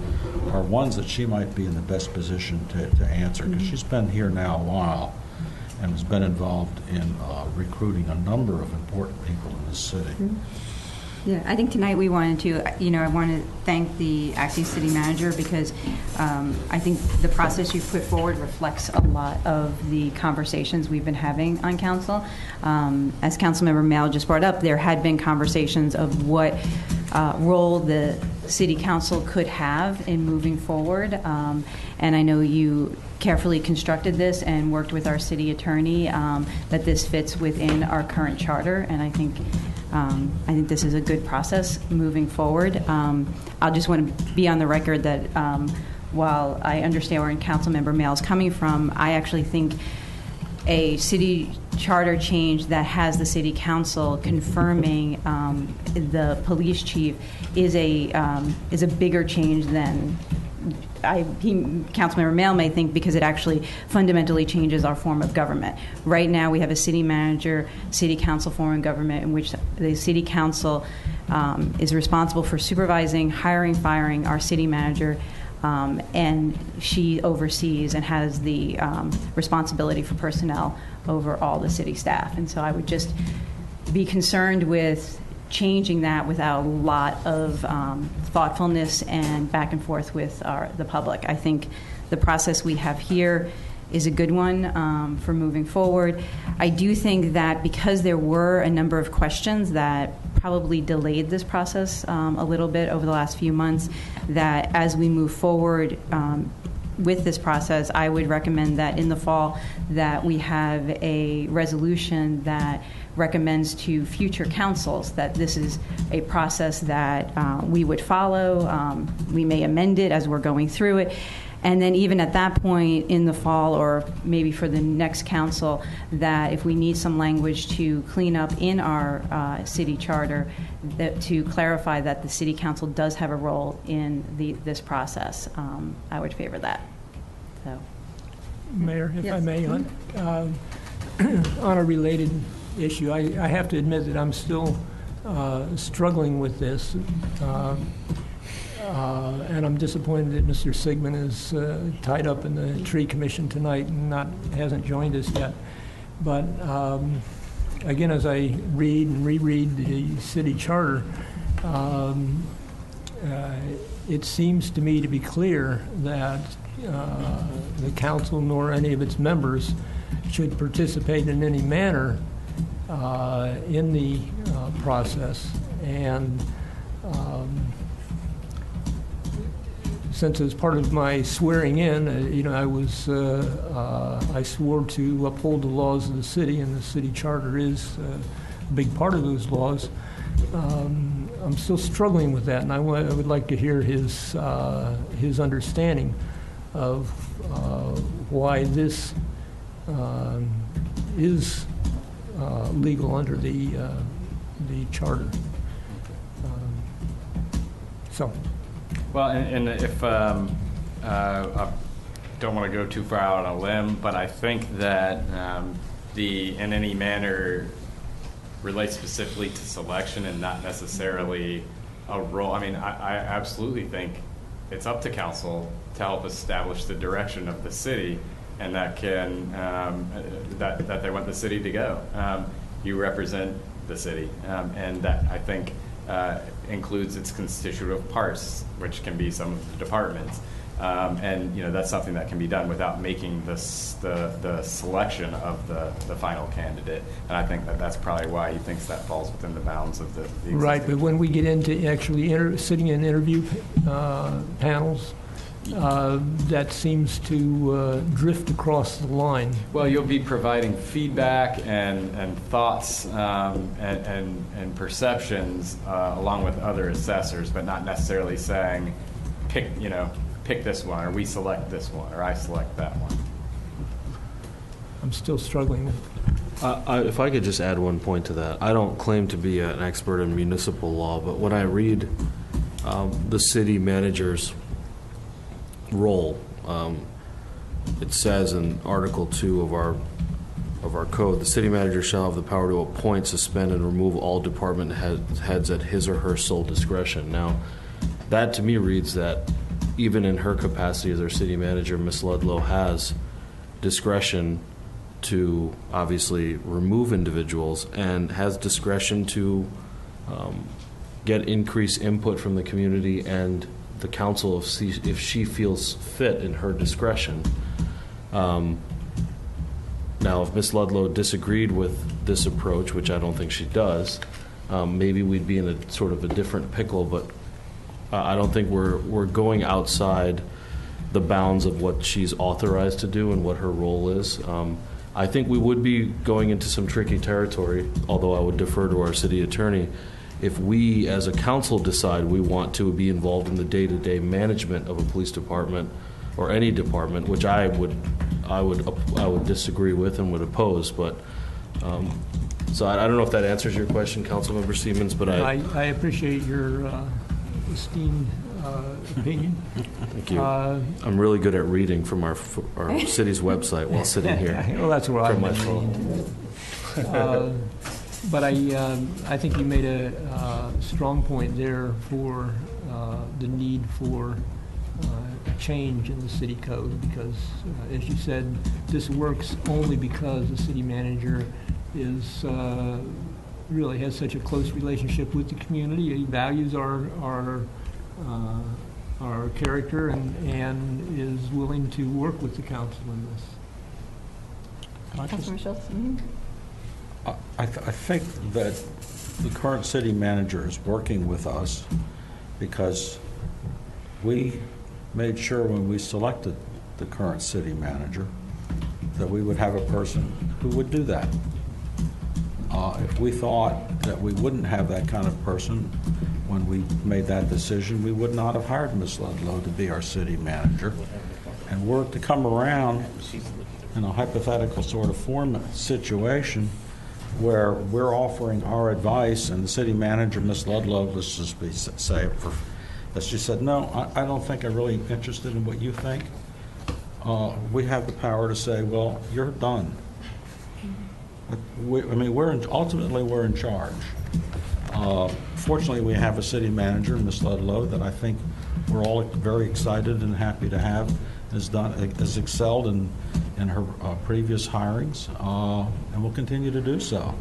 are ones that she might be in the best position to answer, because she's been here now a while and has been involved in recruiting a number of important people in this city. Yeah, I think tonight we wanted to, I want to thank the acting city manager because I think the process you've put forward reflects a lot of the conversations we've been having on council. As Councilmember Mail just brought up, there had been conversations of what role the city council could have in moving forward. And I know you carefully constructed this and worked with our city attorney that this fits within our current charter, and I think this is a good process moving forward. I just want to be on the record that while I understand where Councilmember Mail is coming from, I actually think a city charter change that has the city council confirming the police chief is a bigger change than Councilmember Mail may think, because it actually fundamentally changes our form of government. Right now we have a city manager, city council form of government in which the city council is responsible for supervising, hiring, firing our city manager, and she oversees and has the responsibility for personnel over all the city staff. And so I would just be concerned with changing that without a lot of thoughtfulness and back and forth with the public. I think the process we have here is a good one for moving forward. I do think that because there were a number of questions that probably delayed this process a little bit over the last few months, that as we move forward with this process, I would recommend that in the fall that we have a resolution that recommends to future councils that this is a process that we would follow. We may amend it as we're going through it. And then even at that point in the fall, or maybe for the next council, that if we need some language to clean up in our city charter, that to clarify that the city council does have a role in this process, I would favor that. So, Mayor, if yes. I may, on a related issue, I have to admit that I'm still struggling with this. And I'm disappointed that Mr. Sigmund is tied up in the tree commission tonight and hasn't joined us yet. But again, as I read and reread the city charter, it seems to me to be clear that the council nor any of its members should participate in any manner in the process. And since as part of my swearing in, I swore to uphold the laws of the city, and the city charter is a big part of those laws. I'm still struggling with that, and I would like to hear his understanding of why this is legal under the charter. Well, and if I don't want to go too far out on a limb, but I think that the in any manner relates specifically to selection and not necessarily a role. I mean, I absolutely think it's up to council to help establish the direction of the city, and that can that they want the city to go. You represent the city, and that I think includes its constituent parts, which can be some of the departments. And that's something that can be done without making this the selection of the final candidate. And I think that's probably why he thinks that falls within the bounds of the existing. Right, but when we get into actually sitting in interview panels, that seems to drift across the line. Well, you'll be providing feedback and thoughts and perceptions along with other assessors, but not necessarily saying pick this one, or we select this one, or I select that one. I'm still struggling with it. If I could just add one point to that. I don't claim to be an expert in municipal law, but when I read the city manager's role, it says in Article 2 of our code, the city manager shall have the power to appoint, suspend, and remove all department heads at his or her sole discretion. Now, that to me reads that even in her capacity as our city manager, Ms. Ludlow has discretion to obviously remove individuals and has discretion to get increased input from the community and the council if she feels fit in her discretion. Now, if Ms. Ludlow disagreed with this approach, which I don't think she does, maybe we'd be in a sort of a different pickle, but I don't think we're going outside the bounds of what she's authorized to do and what her role is. I think we would be going into some tricky territory, although I would defer to our city attorney, if we as a council decide we want to be involved in the day-to-day management of a police department or any department, which I would disagree with and would oppose. But so I don't know if that answers your question, Councilmember Siemens, but I appreciate your esteemed opinion. Thank you. I'm really good at reading from our city's website while sitting here. Well, that's where I'm reading. But I think you made a strong point there for the need for change in the city code, because, as you said, this works only because the city manager is really has such a close relationship with the community. He values our character and is willing to work with the council in this. Councilor Schultz? Mm-hmm. I think that the current city manager is working with us because we made sure when we selected the current city manager that we would have a person who would do that. If we thought that we wouldn't have that kind of person when we made that decision, we would not have hired Ms. Ludlow to be our city manager. And were it to come around in a hypothetical sort of situation where we're offering our advice and the city manager, Ms. Ludlow, let's just say, she said, no, I don't think I'm really interested in what you think. We have the power to say, well, you're done. Ultimately, we're in charge. Fortunately, we have a city manager, Ms. Ludlow, that I think we're all very excited and happy to have, has excelled in her previous hirings, and will continue to do so.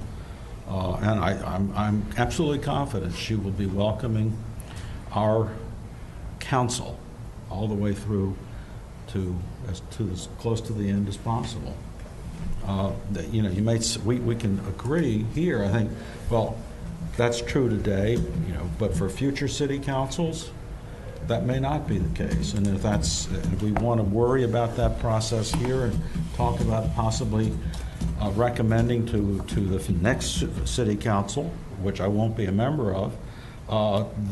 And I'm absolutely confident she will be welcoming our council all the way through to as close to the end as possible. We can agree here, I think, well, that's true today, but for future city councils, that may not be the case. And if we want to worry about that process here and talk about possibly recommending to the next city council, which I won't be a member of,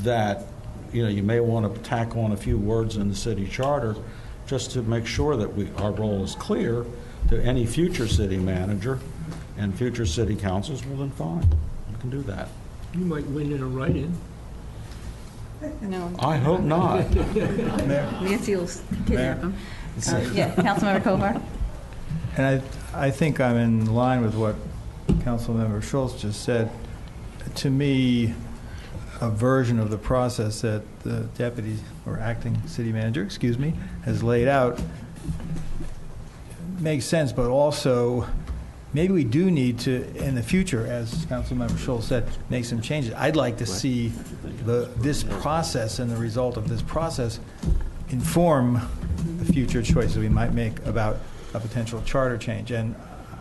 that you may want to tack on a few words in the city charter just to make sure that our role is clear to any future city manager and future city councils. Well, then fine, you can do that. You might win in a write-in. No. I hope not. Nancy will kidnap him. Yeah, Councilmember Kovar. And I think I'm in line with what Councilmember Schultz just said. To me, a version of the process that the deputy or acting city manager, has laid out makes sense, but also maybe we do need to, in the future, as Councilmember Schultz said, make some changes. I'd like to see this process and the result of this process inform the future choices we might make about a potential charter change. And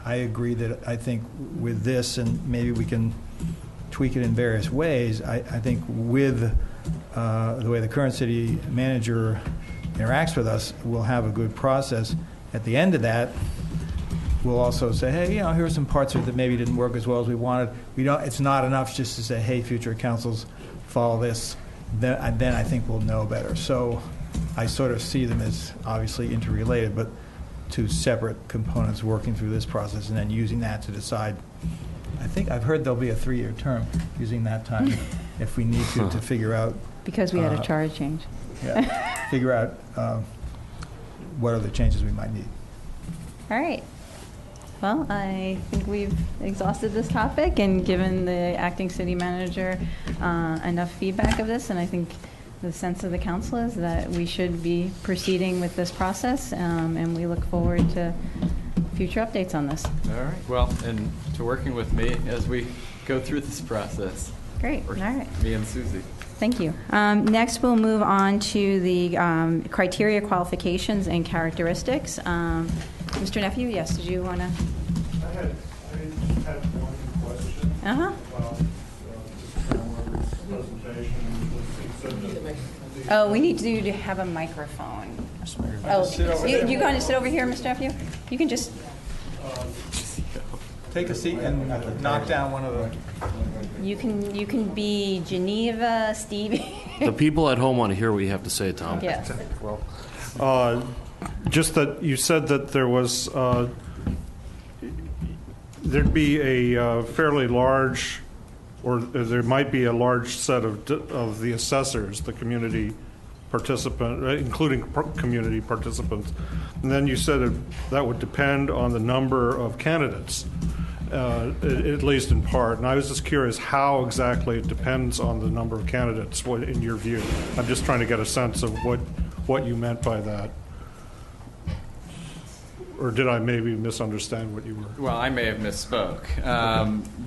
I agree that I think with this, and maybe we can tweak it in various ways, I think with the way the current city manager interacts with us, we'll have a good process. At the end of that, we'll also say, hey, here are some parts of it that maybe didn't work as well as we wanted. It's not enough just to say, hey, future councils, follow this. Then I think we'll know better. So I sort of see them as obviously interrelated, but two separate components working through this process and then using that to decide. I think I've heard there'll be a 3-year term, using that time if we need to figure out. Because we had a charter change. Yeah, figure out what other changes we might need. All right. Well, I think we've exhausted this topic and given the acting city manager enough feedback of this, and I think the sense of the council is that we should be proceeding with this process, and we look forward to future updates on this. All right. Well, and to working with me as we go through this process. Great. All right. Me and Susie. Thank you. Next, we'll move on to the criteria, qualifications, and characteristics. Mr. Nephew, yes, did you want to? I had one question about presentation. Oh, we need to have a microphone. Oh, you going to sit over here, Mr. Nephew? You can just. Take a seat and knock down one of the. You can be Geneva, Stevie. The people at home want to hear what you have to say, Tom. Yes. Just that you said that there was there'd be a fairly large, or there might be a large set of the assessors, the community participant, including community participants, and then you said that would depend on the number of candidates. At least in part. And I was just curious how exactly it depends on the number of candidates, in your view. I'm just trying to get a sense of what you meant by that. Or did I maybe misunderstand what you were? Well, I may have misspoke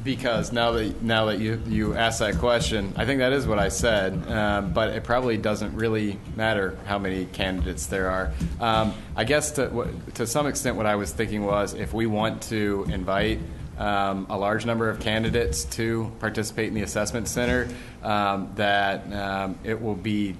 because now that you asked that question, I think that is what I said, but it probably doesn't really matter how many candidates there are. I guess to some extent what I was thinking was if we want to invite a large number of candidates to participate in the assessment center, that it will be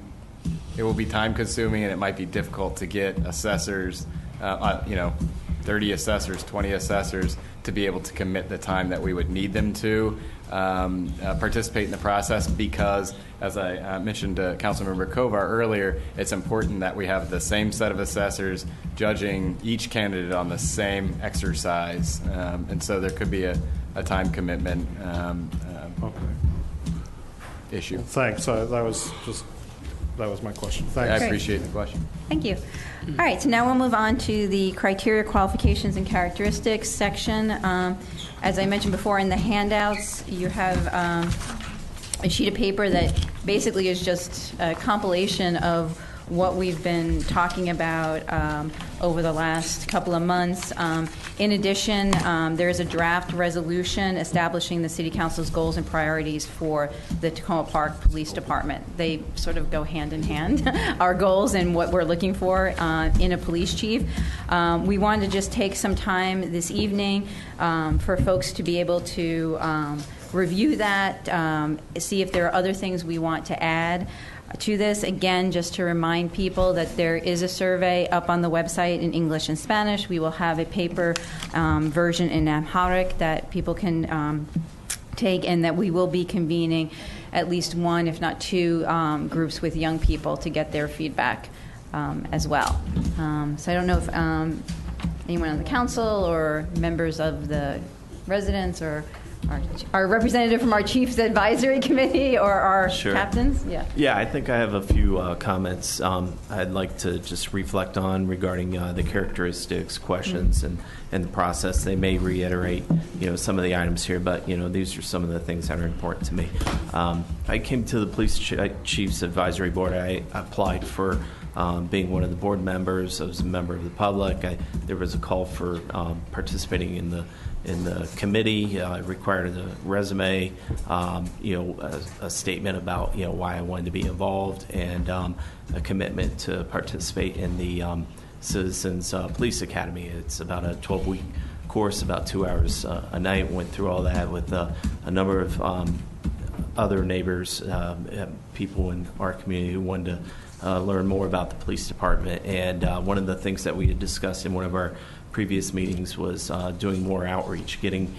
time consuming and it might be difficult to get assessors, 30 assessors, 20 assessors to be able to commit the time that we would need them to participate in the process, because as I mentioned to Councilmember Kovar earlier, it's important that we have the same set of assessors judging each candidate on the same exercise, and so there could be a time commitment issue. Thanks. That was my question. Thanks. I appreciate the question. Thank you. All right, so now we'll move on to the criteria, qualifications, and characteristics section. As I mentioned before, in the handouts, you have a sheet of paper that basically is just a compilation of what we've been talking about over the last couple of months. In addition, there is a draft resolution establishing the City Council's goals and priorities for the Tacoma Park Police Department. They sort of go hand in hand, our goals and what we're looking for in a police chief. We wanted to just take some time this evening for folks to be able to review that, see if there are other things we want to add to this. Again, just to remind people that there is a survey up on the website in English and Spanish. We will have a paper version in Amharic that people can take, and that we will be convening at least one, if not two, groups with young people to get their feedback as well. So I don't know if anyone on the council or members of the residents or our representative from our Chiefs Advisory Committee or our Sure. captains? Yeah. Yeah, I think I have a few comments I'd like to just reflect on regarding the characteristics, questions, and the process. They may reiterate, some of the items here, but, these are some of the things that are important to me. I came to the Police Chiefs Advisory Board. I applied for being one of the board members. I was a member of the public. There was a call for participating in the committee. Required a resume, a statement about why I wanted to be involved, and a commitment to participate in the Citizens Police Academy. It's about a 12-week course, about 2 hours a night. Went through all that with a number of other neighbors, people in our community who wanted to learn more about the police department. And one of the things that we had discussed in one of our previous meetings was doing more outreach, getting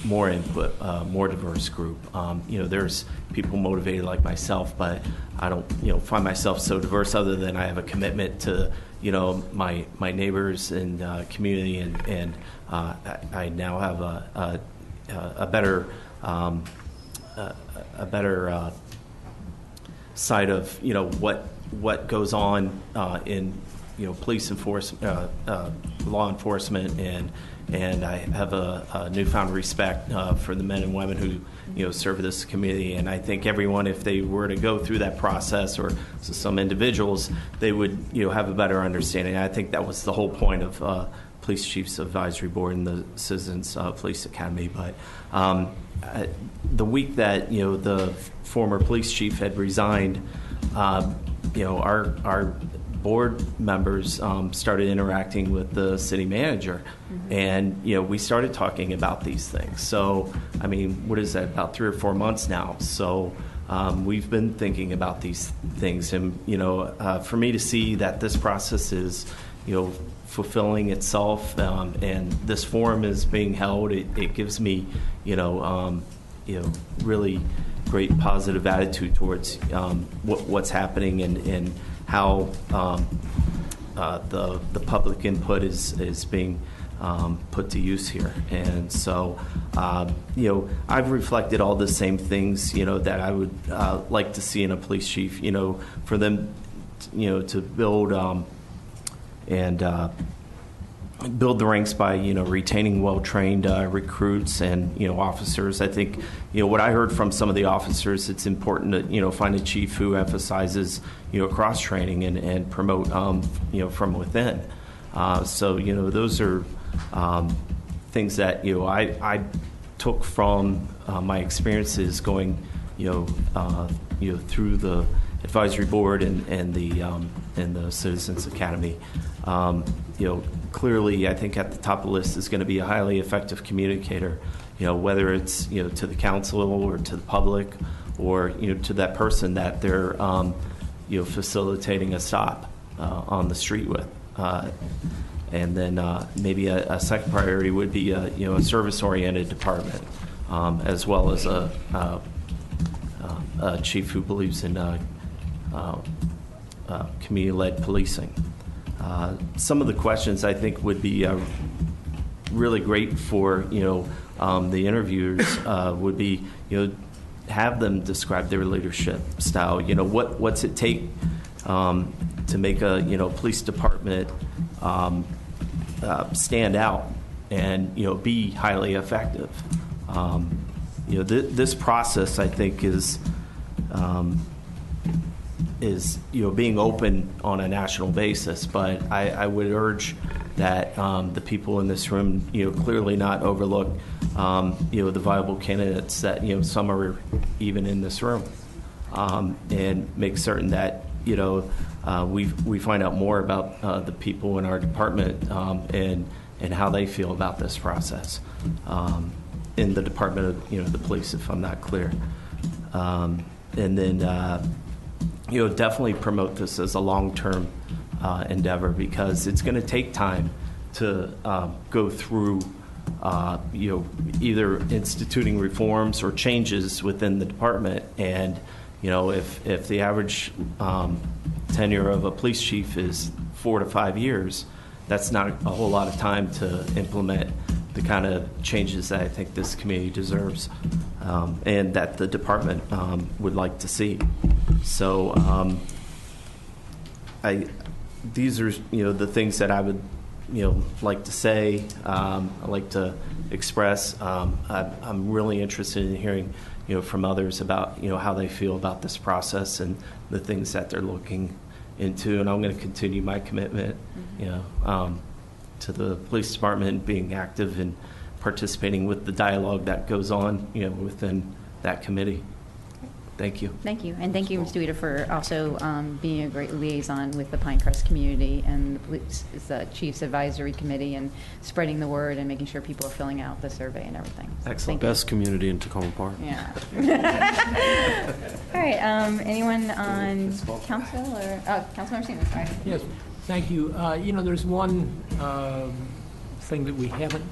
more input, more diverse group. There's people motivated like myself, but I don't find myself so diverse other than I have a commitment to my neighbors and community, and I now have a better side of what goes on in police enforcement, law enforcement, and I have a newfound respect for the men and women who serve this community. And I think everyone, if they were to go through that process, or some individuals, they would have a better understanding. I think that was the whole point of Police Chiefs Advisory Board and the Citizens Police Academy. But the week that the former police chief had resigned, our board members started interacting with the city manager, and we started talking about these things. So I mean, what is that, about 3 or 4 months now? So we've been thinking about these things, and for me to see that this process is fulfilling itself, and this forum is being held, it gives me really great positive attitude towards what's happening, and how the public input is being put to use here. And so I've reflected all the same things that I would like to see in a police chief, for them to build and build the ranks by retaining well-trained recruits and officers. I think what I heard from some of the officers, it's important to find a chief who emphasizes cross training and promote from within. So those are things that I took from my experiences going through the advisory board and the Citizens Academy. Clearly, I think at the top of the list is going to be a highly effective communicator, whether it's to the council or to the public, or to that person that they're facilitating a stop on the street with. And then maybe a second priority would be a service-oriented department, as well as a chief who believes in community-led policing. Some of the questions I think would be really great for the interviewers would be have them describe their leadership style. What's it take to make a police department stand out and be highly effective. This process, I think, is is being open on a national basis. But I would urge that the people in this room clearly not overlook the viable candidates that some are even in this room, and make certain that we find out more about the people in our department and how they feel about this process in the Department of the police, if I'm not clear. And then definitely promote this as a long-term endeavor, because it's going to take time to go through either instituting reforms or changes within the department. And if the average tenure of a police chief is 4 to 5 years, that's not a whole lot of time to implement the kind of changes that I think this community deserves, and that the department would like to see. So these are the things that I would like to say, I like to express. I'm really interested in hearing from others about how they feel about this process and the things that they're looking into, and I'm going to continue my commitment to the police department, being active and participating with the dialogue that goes on within that committee. Thank you. Thank you. And thank you, Mr. Weeder, for also being a great liaison with the Pinecrest community and the police, the Chiefs Advisory Committee, and spreading the word and making sure people are filling out the survey and everything. Excellent. Best community in Tacoma Park. Yeah. All right. Anyone on council or Councilmember Stevens? Sorry. Yes, thank you. There's one thing that we haven't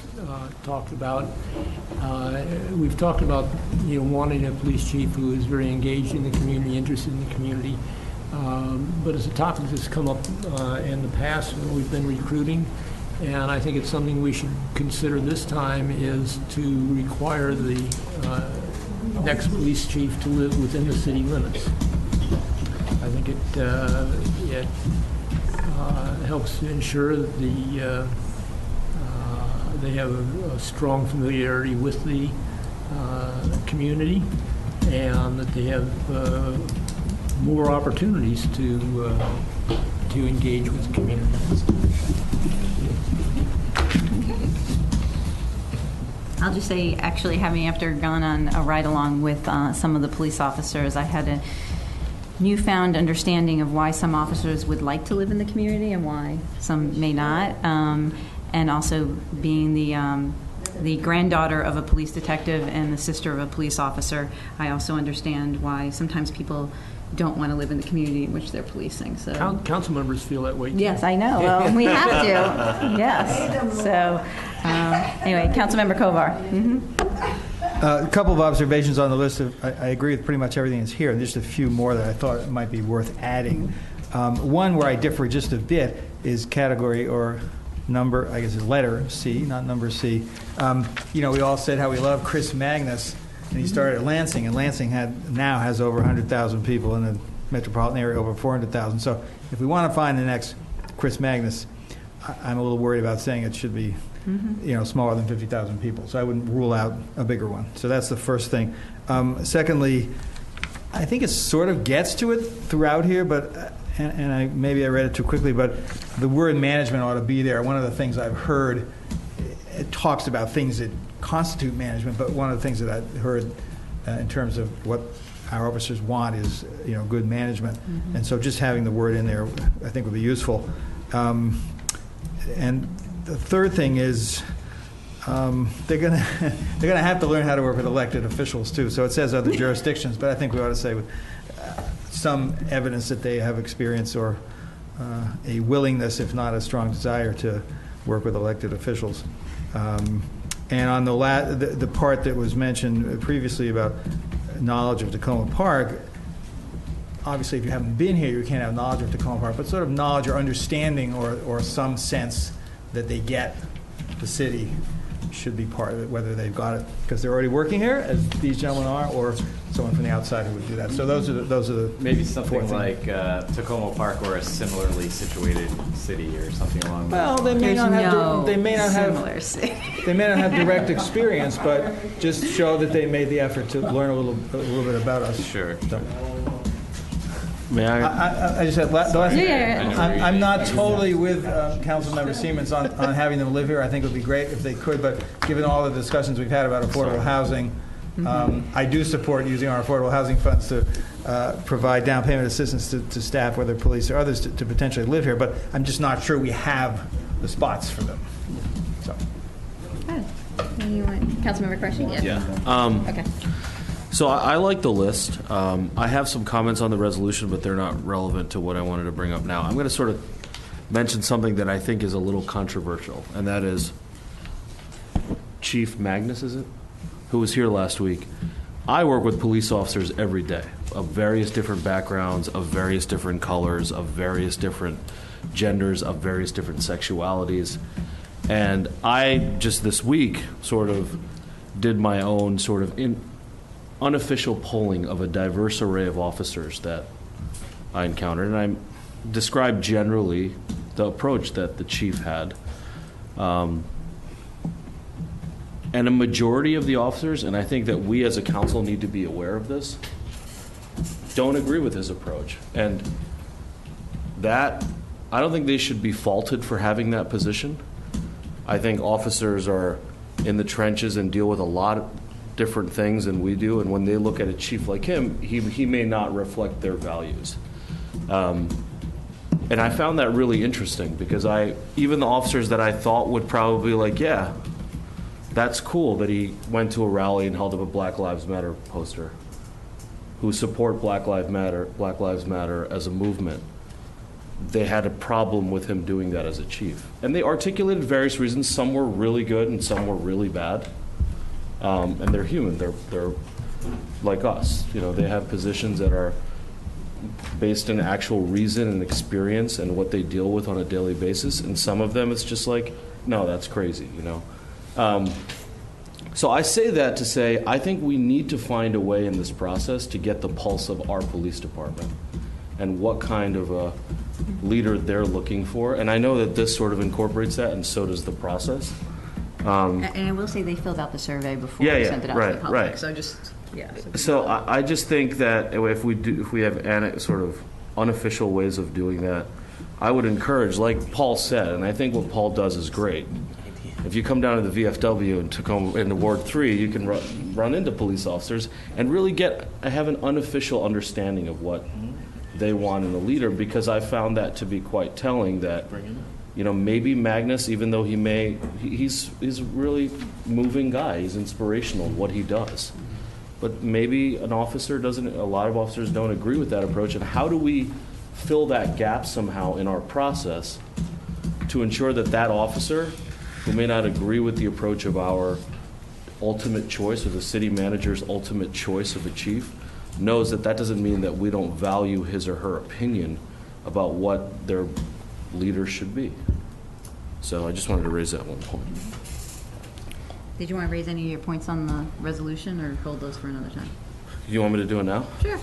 talked about. We've talked about wanting a police chief who is very engaged in the community, interested in the community. But as a topic that's come up in the past when we've been recruiting, and I think it's something we should consider this time, is to require the next police chief to live within the city limits. I think it helps to ensure that they have a strong familiarity with the community, and that they have more opportunities to engage with the community. I'll just say, actually, after gone on a ride along with some of the police officers, I had a newfound understanding of why some officers would like to live in the community and why some may not. And also being the granddaughter of a police detective and the sister of a police officer, I also understand why sometimes people don't want to live in the community in which they're policing. So council members feel that way too. Yes, I know. Well, we have to. Yes. So anyway, Councilmember Kovar. Mm-hmm. A couple of observations on the list. I agree with pretty much everything that's here, and just a few more that I thought might be worth adding. One where I differ just a bit is category or number, I guess it's letter C, not number C. We all said how we love Chris Magnus, and he started at Lansing, and Lansing now has over 100,000 people, in the metropolitan area over 400,000. So if we want to find the next Chris Magnus, I'm a little worried about saying it should be smaller than 50,000 people. So I wouldn't rule out a bigger one. So that's the first thing. Secondly, I think it sort of gets to it throughout here, but maybe I read it too quickly, but the word management ought to be there. One of the things I've heard, it talks about things that constitute management, but one of the things that I've heard in terms of what our officers want is, good management. Mm-hmm. And so just having the word in there, I think, would be useful. And the third thing is they're gonna have to learn how to work with elected officials too. So it says other jurisdictions, but I think we ought to say with some evidence that they have experience or a willingness, if not a strong desire, to work with elected officials. And on the part that was mentioned previously about knowledge of Tacoma Park, obviously if you haven't been here, you can't have knowledge of Tacoma Park, but sort of knowledge or understanding or some sense that they get the city should be part of it, whether they've got it because they're already working here, as these gentlemen are, or someone from the outside who would do that. So those are the maybe something like Tacoma Park or a similarly situated city or something along those lines. Well, they may not have direct experience, but just show that they made the effort to learn a little bit about us. Sure. So. May I? I just had, the last, Yeah. I'm not totally with Councilmember Siemens on having them live here. I think it would be great if they could, but given all the discussions we've had about affordable housing, I do support using our affordable housing funds to provide down payment assistance to staff, whether police or others, to potentially live here, but I'm just not sure we have the spots for them. So. Councilmember Crushing? Yeah. Okay. So I like the list. I have some comments on the resolution, but they're not relevant to what I wanted to bring up now. I'm going to sort of mention something that I think is a little controversial, and that is Chief Magnus, is it? Who was here last week. I work with police officers every day of various different backgrounds, of various different colors, of various different genders, of various different sexualities. And I just this week sort of did my own sort of unofficial polling of a diverse array of officers that I encountered. And I described generally the approach that the chief had. And a majority of the officers, and I think that we as a council need to be aware of this, don't agree with his approach. And that, I don't think they should be faulted for having that position. I think officers are in the trenches and deal with a lot of different things than we do, and when they look at a chief like him, he may not reflect their values. And I found that really interesting because even the officers that I thought would probably be like, yeah, that's cool that he went to a rally and held up a Black Lives Matter poster, who support Black Lives Matter as a movement. They had a problem with him doing that as a chief. And they articulated various reasons. Some were really good and some were really bad. And they're human. They're like us. You know, they have positions that are based in actual reason and experience and what they deal with on a daily basis. And some of them, it's just like, no, that's crazy, you know. So I say that to say I think we need to find a way in this process to get the pulse of our police department and what kind of a leader they're looking for. And I know that this sort of incorporates that, and so does the process. And I will say they filled out the survey before we sent it out to the public. Right. So just, yeah. So I just think that if we have sort of unofficial ways of doing that, I would encourage, like Paul said, and I think what Paul does is great. If you come down to the VFW and Tacoma into Ward 3, you can run into police officers and really have an unofficial understanding of what they want in a leader, because I found that to be quite telling that, you know, maybe Magnus, even though he's a really moving guy, he's inspirational in what he does. But maybe a lot of officers don't agree with that approach, and how do we fill that gap somehow in our process to ensure that officer who may not agree with the approach of our ultimate choice or the city manager's ultimate choice of a chief knows that doesn't mean that we don't value his or her opinion about what their leader should be. So I just wanted to raise that one point. Did you want to raise any of your points on the resolution or hold those for another time? You want me to do it now? Sure.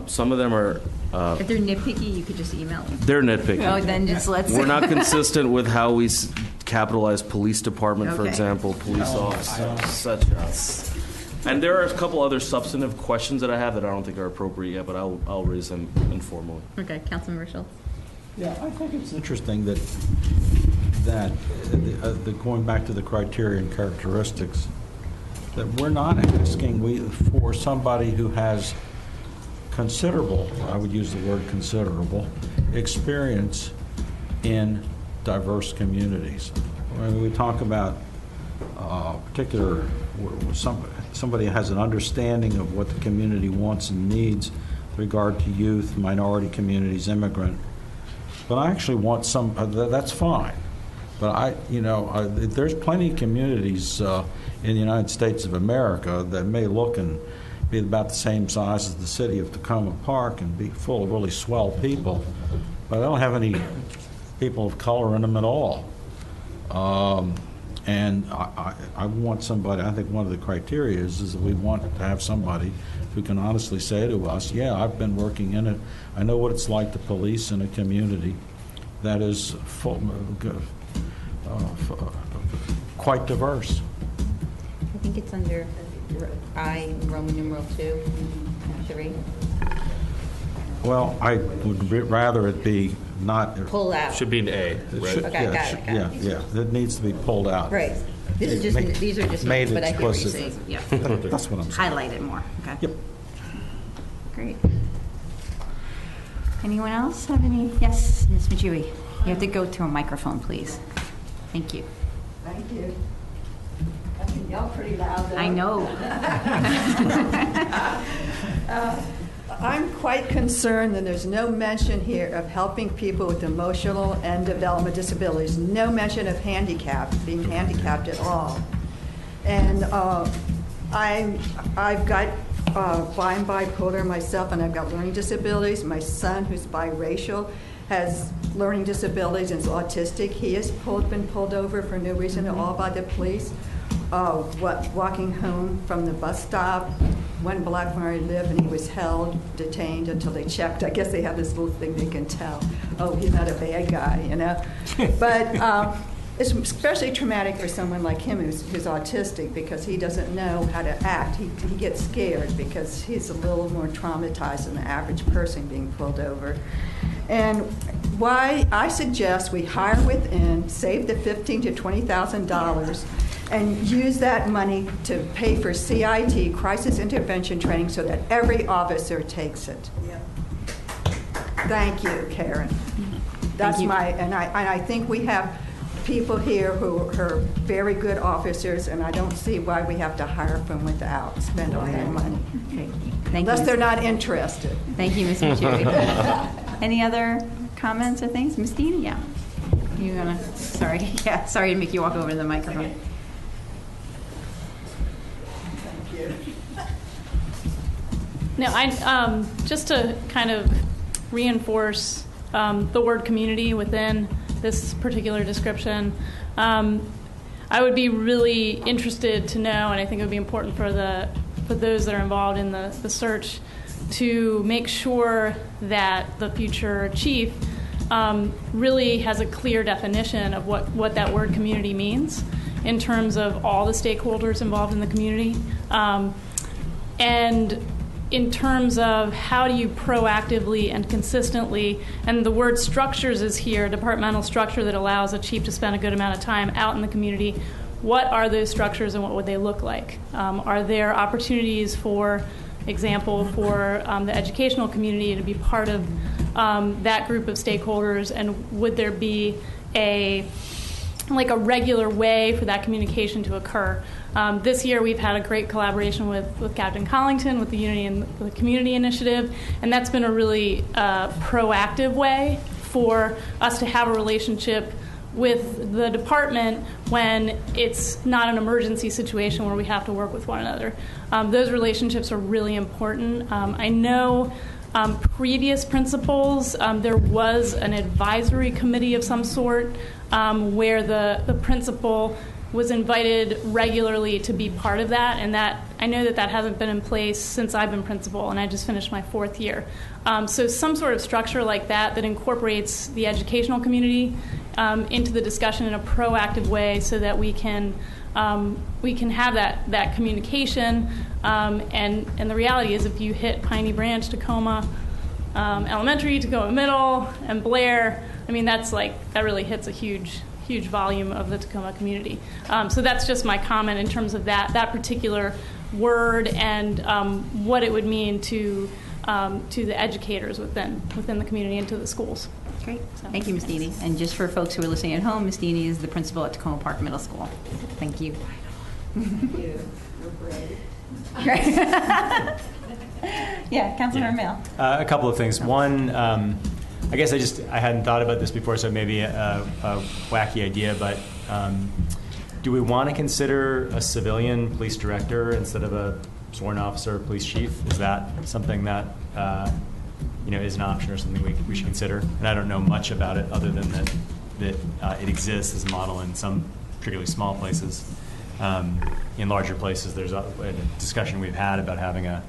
Some of them are... if they're nitpicky, you could just email them. They're nitpicky. Oh, then just let's... We're not consistent with how we capitalize police department, for example, police officers, and there are a couple other substantive questions that I have that I don't think are appropriate yet, but I'll raise them informally. Okay, Councilmember Schultz. Yeah, I think it's interesting that going back to the criteria and characteristics, that we're not asking for somebody who has considerable, I would use the word considerable, experience in diverse communities. When we talk about particular, somebody has an understanding of what the community wants and needs with regard to youth, minority communities, immigrant. But I actually want that's fine. But there's plenty of communities in the United States of America that may look and be about the same size as the city of Tacoma Park and be full of really swell people, but I don't have any people of color in them at all. And I want somebody, I think one of the criteria is that we want to have somebody who can honestly say to us, yeah, I've been working in it. I know what it's like to police in a community that is quite diverse. I think it's under I, Roman numeral 2. Sheree? Well, I would rather it be not. Pull out. Should be an A, right? Okay, Yeah, got it, got it. Yeah, it needs to be pulled out. Right. This is just, Make- these are just, made but I hear what you're explicit. saying. Yeah. That's what I'm saying. Highlight it more. Okay. Yep. Great. Anyone else have any? Yes, Ms. Majui. You have to go to a microphone, please. Thank you. Thank you. I can yell pretty loud, though. I know. I'm quite concerned that there's no mention here of helping people with emotional and development disabilities. No mention of being handicapped at all. And I've got I'm bipolar myself, and I've got learning disabilities. My son, who's biracial, has learning disabilities and is autistic. He has been pulled over for no reason at all by the police. Walking home from the bus stop, one block from where I live, and he was detained until they checked. I guess they have this little thing they can tell. Oh, he's not a bad guy, you know. But it's especially traumatic for someone like him who's autistic, because he doesn't know how to act. He gets scared because he's a little more traumatized than the average person being pulled over. And why I suggest we hire within, save the $15,000 to $20,000, and use that money to pay for CIT, crisis intervention training, so that every officer takes it. Yeah. Thank you, Karen. That's I think we have people here who are very good officers, and I don't see why we have to hire from without, spend all that money. Okay. Thank Unless you. they're not interested. Thank you, Ms. Majui. Any other comments or things? Ms. Dean? Yeah. You're gonna, sorry. Yeah, sorry to make you walk over to the microphone. No, I just to kind of reinforce the word community within this particular description. I would be really interested to know, and I think it would be important for those that are involved in the search, to make sure that the future chief really has a clear definition of what that word community means in terms of all the stakeholders involved in the community. And in terms of how do you proactively and consistently, and the word structures is here, departmental structure that allows a chief to spend a good amount of time out in the community. What are those structures and what would they look like? Are there opportunities, for example, for the educational community to be part of that group of stakeholders, and would there be a regular way for that communication to occur? This year we've had a great collaboration with Captain Collington, with the Unity and the Community Initiative, and that's been a really proactive way for us to have a relationship with the department when it's not an emergency situation where we have to work with one another. Those relationships are really important. I know previous principals, there was an advisory committee of some sort where the principal was invited regularly to be part of that, and that I know that hasn't been in place since I've been principal, and I just finished my 4th year. So some sort of structure like that incorporates the educational community into the discussion in a proactive way, so that we can have that communication. And the reality is, if you hit Piney Branch, Tacoma Elementary, Tacoma Middle, and Blair, I mean, that really hits a huge volume of the Tacoma community. So that's just my comment in terms of that particular word and what it would mean to the educators within the community and to the schools. Great. Thank you, Ms. Dini. And just for folks who are listening at home, Ms. Dini is the principal at Tacoma Park Middle School. Thank you. Thank you. You're brave. Yeah, Councilor Mail. A couple of things. One, I guess I hadn't thought about this before, so maybe a wacky idea, but do we want to consider a civilian police director instead of a sworn officer or police chief? Is that something that is an option or something we should consider? And I don't know much about it other than that it exists as a model in some particularly small places. In larger places, there's a discussion we've had about having a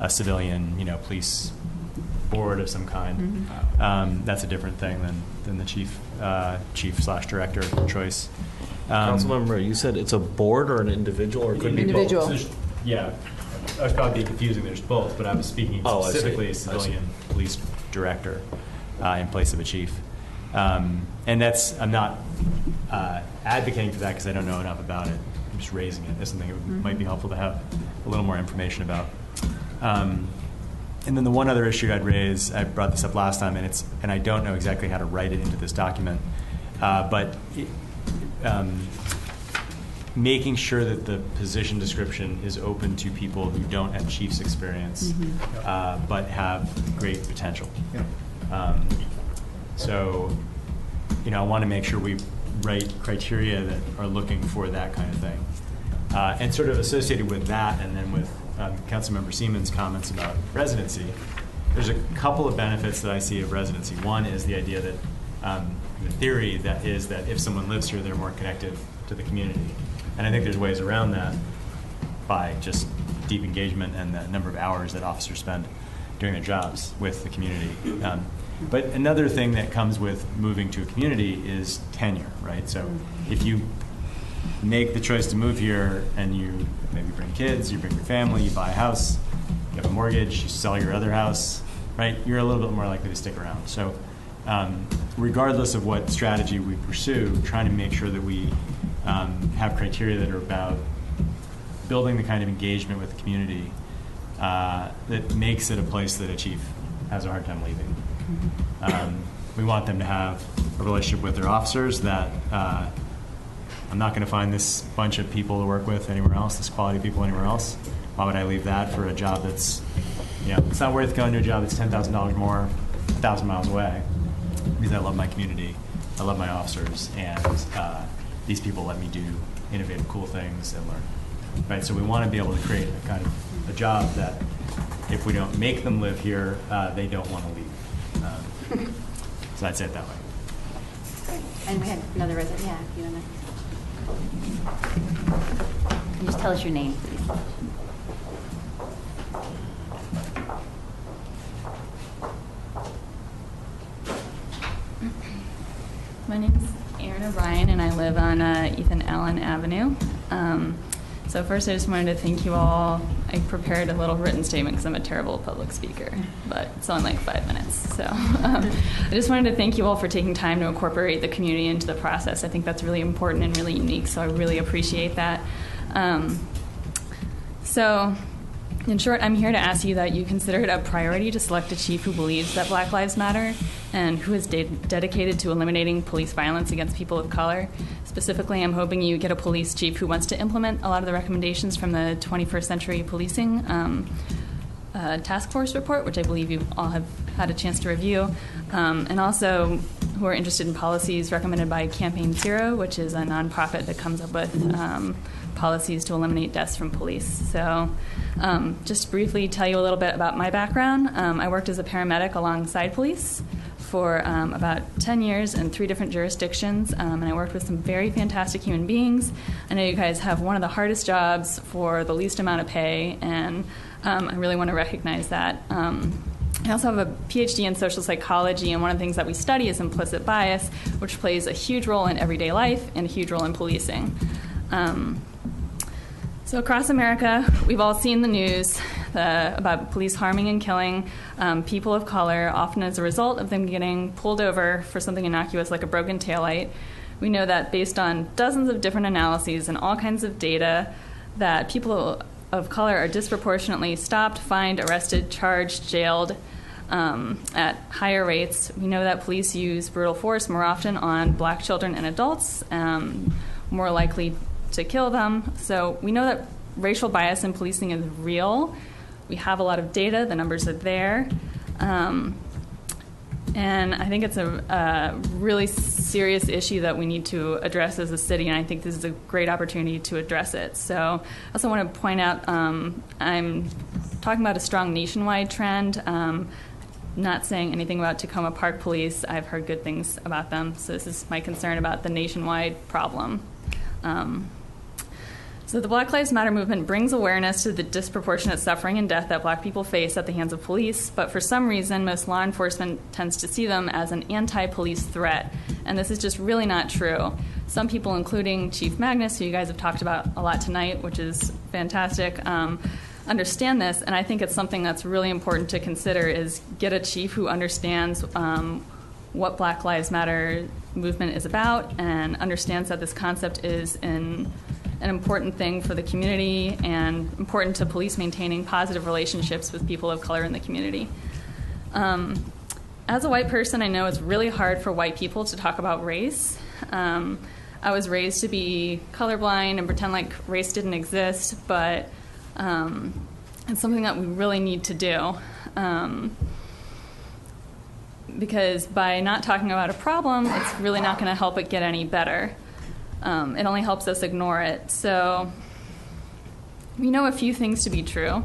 civilian, police board of some kind. Mm-hmm. That's a different thing than the chief/director choice. Councilmember, you said it's a board or an individual, or it could be both? Yeah. was probably being confusing. There's both, but I was speaking Oh, I see. specifically a civilian police director in place of a chief. And I'm not advocating for that because I don't know enough about it. I'm just raising it as something that might be helpful to have a little more information about. And then the one other issue I'd raise, I brought this up last time, and I don't know exactly how to write it into this document, but making sure that the position description is open to people who don't have chief's experience, but have great potential. So, I want to make sure we write criteria that are looking for that kind of thing. And sort of associated with that, and then with Councilmember Seaman's comments about residency, there's a couple of benefits that I see of residency. One is the idea that, the theory that is that if someone lives here, they're more connected to the community. And I think there's ways around that by just deep engagement and the number of hours that officers spend doing their jobs with the community. But another thing that comes with moving to a community is tenure, right? So if you make the choice to move here and you maybe bring kids, you bring your family, you buy a house, you have a mortgage, you sell your other house, right? You're a little bit more likely to stick around. So regardless of what strategy we pursue, trying to make sure that we have criteria that are about building the kind of engagement with the community that makes it a place that a chief has a hard time leaving. We want them to have a relationship with their officers that I'm not going to find this bunch of people to work with anywhere else, this quality people anywhere else. Why would I leave that for a job that's, it's not worth going to a job that's $10,000 more, 1,000 miles away, because I love my community, I love my officers, and these people let me do innovative, cool things and learn. Right, so we want to be able to create a kind of a job that if we don't make them live here, they don't want to leave. So I'd say it that way. And we had another resident. Yeah, if you want to. And just tell us your name, please. My name is Erin O'Brien, and I live on Ethan Allen Avenue. So first, I just wanted to thank you all. I prepared a little written statement because I'm a terrible public speaker, but it's only like 5 minutes. So I just wanted to thank you all for taking time to incorporate the community into the process. I think that's really important and really unique, so I really appreciate that. So in short, I'm here to ask you that you consider it a priority to select a chief who believes that Black Lives Matter and who is dedicated to eliminating police violence against people of color. Specifically, I'm hoping you get a police chief who wants to implement a lot of the recommendations from the 21st Century Policing Task Force report, which I believe you all have had a chance to review, and also who are interested in policies recommended by Campaign Zero, which is a nonprofit that comes up with policies to eliminate deaths from police. So just briefly tell you a little bit about my background. I worked as a paramedic alongside police for about 10 years in 3 different jurisdictions, and I worked with some very fantastic human beings. I know you guys have one of the hardest jobs for the least amount of pay, and I really want to recognize that. I also have a PhD in social psychology, and one of the things that we study is implicit bias, which plays a huge role in everyday life and a huge role in policing. So across America, we've all seen the news about police harming and killing people of color, often as a result of them getting pulled over for something innocuous like a broken taillight. We know that based on dozens of different analyses and all kinds of data, that people of color are disproportionately stopped, fined, arrested, charged, jailed at higher rates. We know that police use brutal force more often on black children and adults, more likely to kill them. So we know that racial bias in policing is real. We have a lot of data. The numbers are there. And I think it's a really serious issue that we need to address as a city, and I think this is a great opportunity to address it. So I also want to point out I'm talking about a strong nationwide trend. Not saying anything about Tacoma Park Police. I've heard good things about them, so this is my concern about the nationwide problem. So the Black Lives Matter movement brings awareness to the disproportionate suffering and death that black people face at the hands of police, but for some reason, most law enforcement tends to see them as an anti-police threat, and this is just really not true. Some people, including Chief Magnus, who you guys have talked about a lot tonight, which is fantastic, understand this, and I think it's something that's really important to consider, is get a chief who understands what Black Lives Matter movement is about and understands that this concept is an important thing for the community and important to police maintaining positive relationships with people of color in the community. As a white person, I know it's really hard for white people to talk about race. I was raised to be colorblind and pretend like race didn't exist, but it's something that we really need to do. Because by not talking about a problem, it's really not going to help it get any better. It only helps us ignore it. So we know a few things to be true.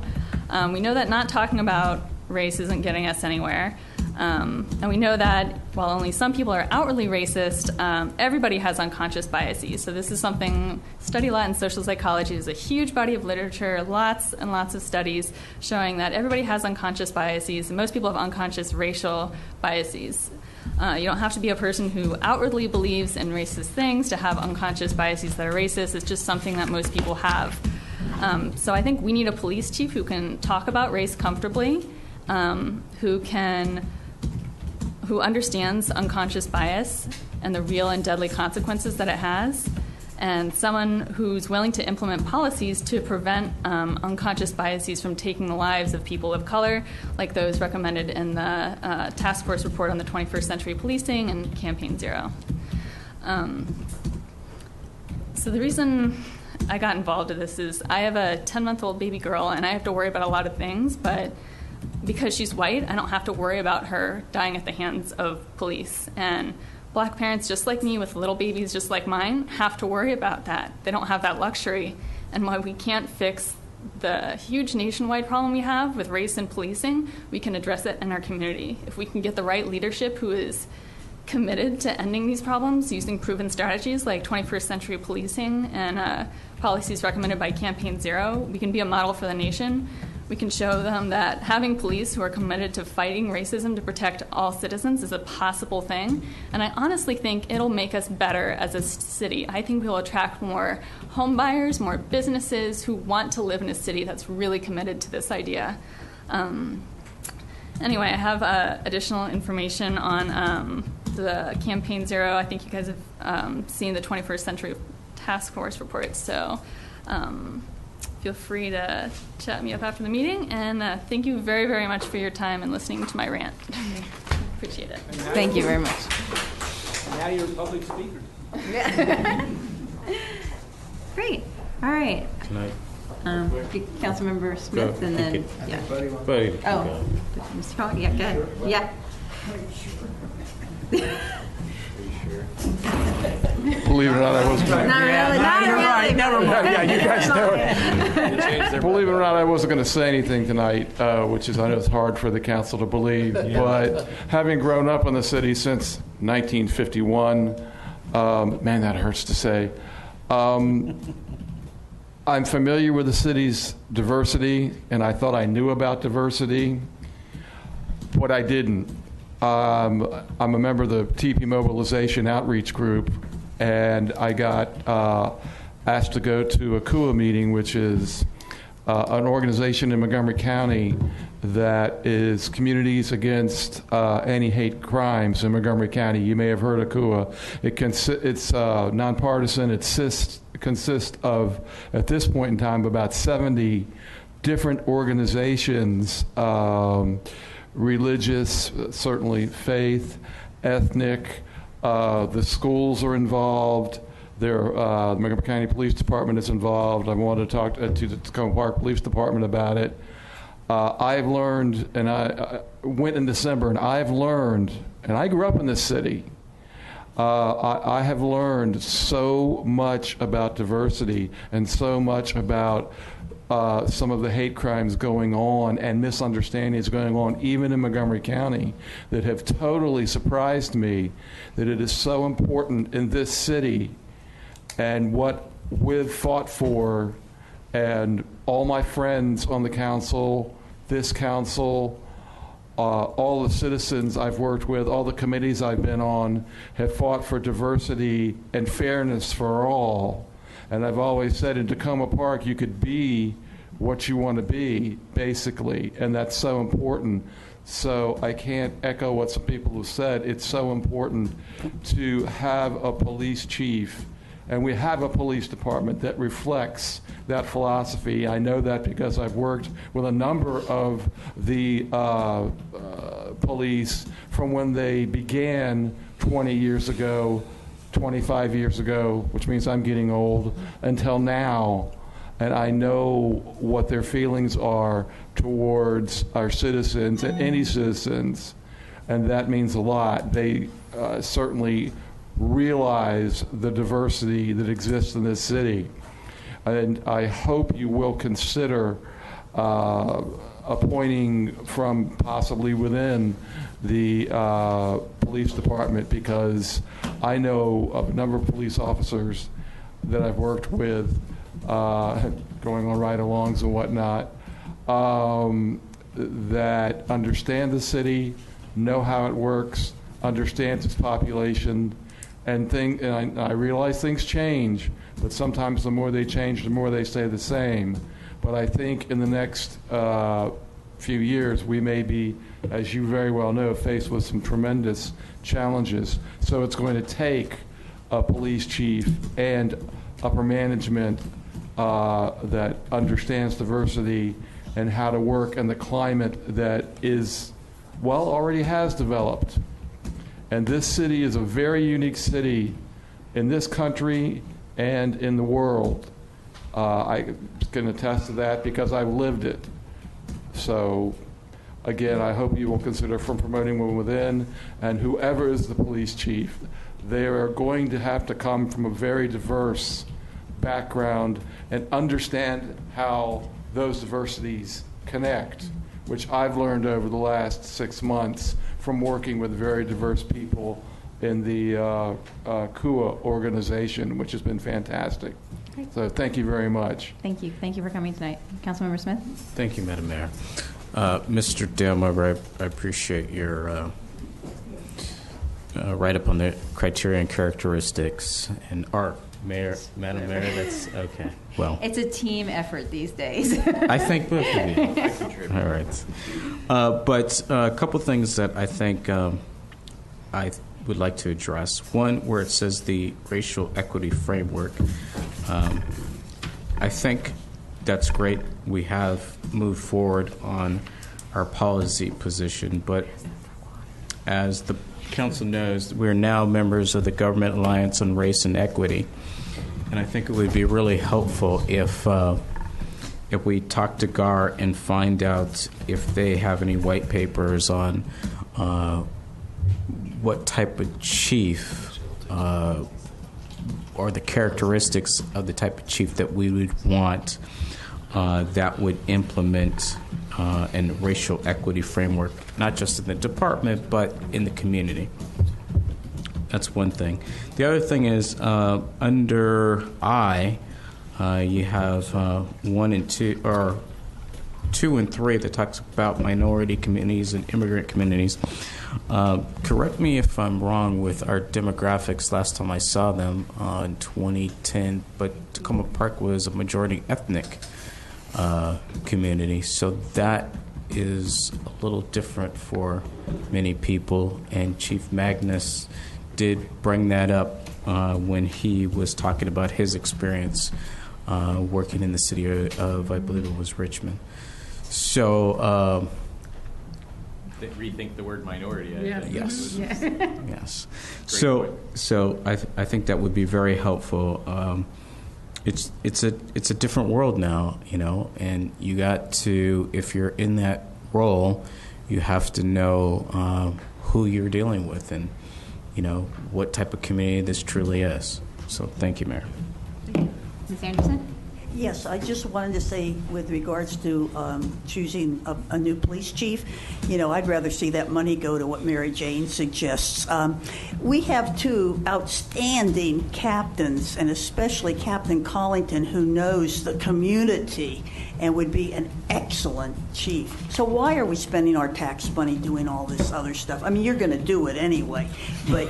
We know that not talking about race isn't getting us anywhere. And we know that while only some people are outwardly racist, everybody has unconscious biases. So this is something, study a lot in social psychology. There's a huge body of literature, lots and lots of studies showing that everybody has unconscious biases, and most people have unconscious racial biases. You don't have to be a person who outwardly believes in racist things to have unconscious biases that are racist. It's just something that most people have. So I think we need a police chief who can talk about race comfortably, who understands unconscious bias and the real and deadly consequences that it has, and someone who's willing to implement policies to prevent unconscious biases from taking the lives of people of color, like those recommended in the task force report on the 21st century policing and Campaign Zero. So the reason I got involved in this is I have a 10-month-old baby girl, and I have to worry about a lot of things, but because she's white, I don't have to worry about her dying at the hands of police. And black parents just like me with little babies just like mine have to worry about that. They don't have that luxury. And while we can't fix the huge nationwide problem we have with race and policing, we can address it in our community. If we can get the right leadership who is committed to ending these problems using proven strategies like 21st century policing and policies recommended by Campaign Zero, we can be a model for the nation. We can show them that having police who are committed to fighting racism to protect all citizens is a possible thing. And I honestly think it'll make us better as a city. I think we'll attract more home buyers, more businesses who want to live in a city that's really committed to this idea. Anyway, I have additional information on the Campaign Zero. I think you guys have seen the 21st Century Task Force report. So feel free to chat me up after the meeting. And thank you very, very much for your time and listening to my rant. Appreciate it. Thank you very much. Now you're a public speaker. Great. All right. Tonight. Councilmember Smith, and then Buddy. Oh, Mr. Paul. Yeah, go ahead. Yeah. Believe it or not, I wasn't going to. Not really. Never mind. Yeah, you guys know it. Believe it or not, I wasn't going to say anything tonight, which is, I know it's hard for the council to believe, but having grown up in the city since 1951, man, that hurts to say. I'm familiar with the city's diversity, and I thought I knew about diversity. What I didn't. I'm a member of the TP Mobilization Outreach Group, and I got asked to go to a CUA meeting, which is an organization in Montgomery County that is Communities Against Anti-Hate Crimes in Montgomery County. You may have heard of CUA. It's nonpartisan. It consists of, at this point in time, about 70 different organizations, religious, certainly faith, ethnic. The schools are involved. The Montgomery County Police Department is involved. I wanted to talk to the Tacoma Park Police Department about it. I've learned, and I went in December, and I've learned, and I grew up in this city. I have learned so much about diversity and so much about some of the hate crimes going on and misunderstandings going on, even in Montgomery County, that have totally surprised me, that it is so important in this city and what we've fought for, and all my friends on the council, this council, all the citizens I've worked with, all the committees I've been on, have fought for diversity and fairness for all. And I've always said in Tacoma Park, you could be what you want to be, basically, and that's so important. So I can't echo what some people have said. It's so important to have a police chief, and we have a police department that reflects that philosophy. I know that because I've worked with a number of the police from when they began 20 years ago, 25 years ago, which means I'm getting old, until now. And I know what their feelings are towards our citizens and any citizens, and that means a lot. They certainly realize the diversity that exists in this city. And I hope you will consider appointing from possibly within the police department, because I know of a number of police officers that I've worked with going on ride-alongs and whatnot, that understand the city, know how it works, understands its population, and I realize things change, but sometimes the more they change, the more they stay the same. But I think in the next few years, we may be, as you very well know, faced with some tremendous challenges. So it's going to take a police chief and upper management that understands diversity and how to work in the climate that is, well, already has developed. And this city is a very unique city in this country and in the world. I can attest to that because I've lived it. So, again, I hope you will consider from promoting from within, and whoever is the police chief, they are going to have to come from a very diverse background and understand how those diversities connect, which I've learned over the last 6 months from working with very diverse people in the KUA organization, which has been fantastic. Great. So thank you very much. Thank you. Thank you for coming tonight. Councilmember Smith? Thank you, Madam Mayor. Mr. Delmar, I appreciate your write-up on the criteria and characteristics. And Madam Mayor, that's okay. Well, It's a team effort these days. I think both of you. All right. But a couple things that I think I would like to address. One, where it says the racial equity framework. I think that's great. We have moved forward on our policy position, but as the council knows, we're now members of the Government Alliance on Race and Equity, and I think it would be really helpful if we talk to GAR and find out if they have any white papers on what type of chief or the characteristics of the type of chief that we would want that would implement a racial equity framework, not just in the department, but in the community. That's one thing. The other thing is under I, you have 1 and 2, or 2 and 3 that talks about minority communities and immigrant communities. Correct me if I'm wrong with our demographics last time I saw them in 2010, but Tacoma Park was a majority ethnic community, so that is a little different for many people, and Chief Magnus did bring that up when he was talking about his experience working in the city of, I believe it was Richmond. So rethink the word minority. I think. Yes. Yes. Great So I think that would be very helpful. It's a different world now, and you got to, if you're in that role, you have to know who you're dealing with and what type of community this truly is. So thank you, Mayor. Ms. Anderson? Yes, I just wanted to say with regards to choosing a new police chief, I'd rather see that money go to what Mary Jane suggests. We have 2 outstanding captains, and especially Captain Collington, who knows the community and would be an excellent chief. So why are we spending our tax money doing all this other stuff? I mean, you're going to do it anyway, but,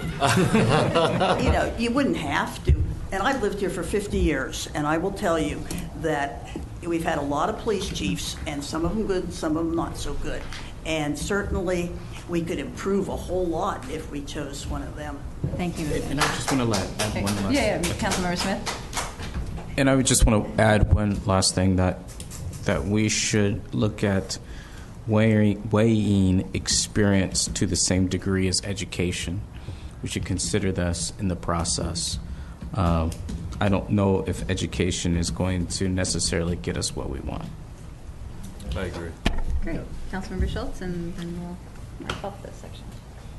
you wouldn't have to. And I've lived here for 50 years, and I will tell you that we've had a lot of police chiefs, and some of them good, and some of them not so good. And certainly, we could improve a whole lot if we chose one of them. Thank you. And I just want to add one last. Yeah, Councilmember Smith. And I would just want to add one last thing, that we should look at weighing experience to the same degree as education. We should consider this in the process. I don't know if education is going to necessarily get us what we want. I agree. Great. Councilmember Schultz, and then we'll wrap up this section.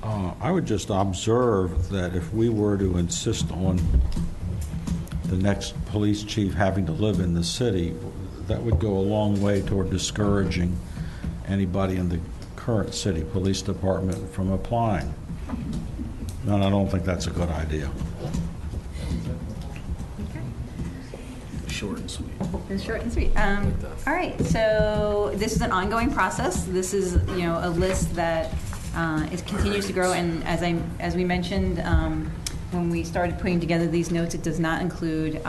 I would just observe that if we were to insist on the next police chief having to live in the city, that would go a long way toward discouraging anybody in the current city police department from applying. And I don't think that's a good idea. Short and sweet. It's short and sweet. All right, so this is an ongoing process. This is, a list that continues to grow, and as we mentioned when we started putting together these notes, it does not include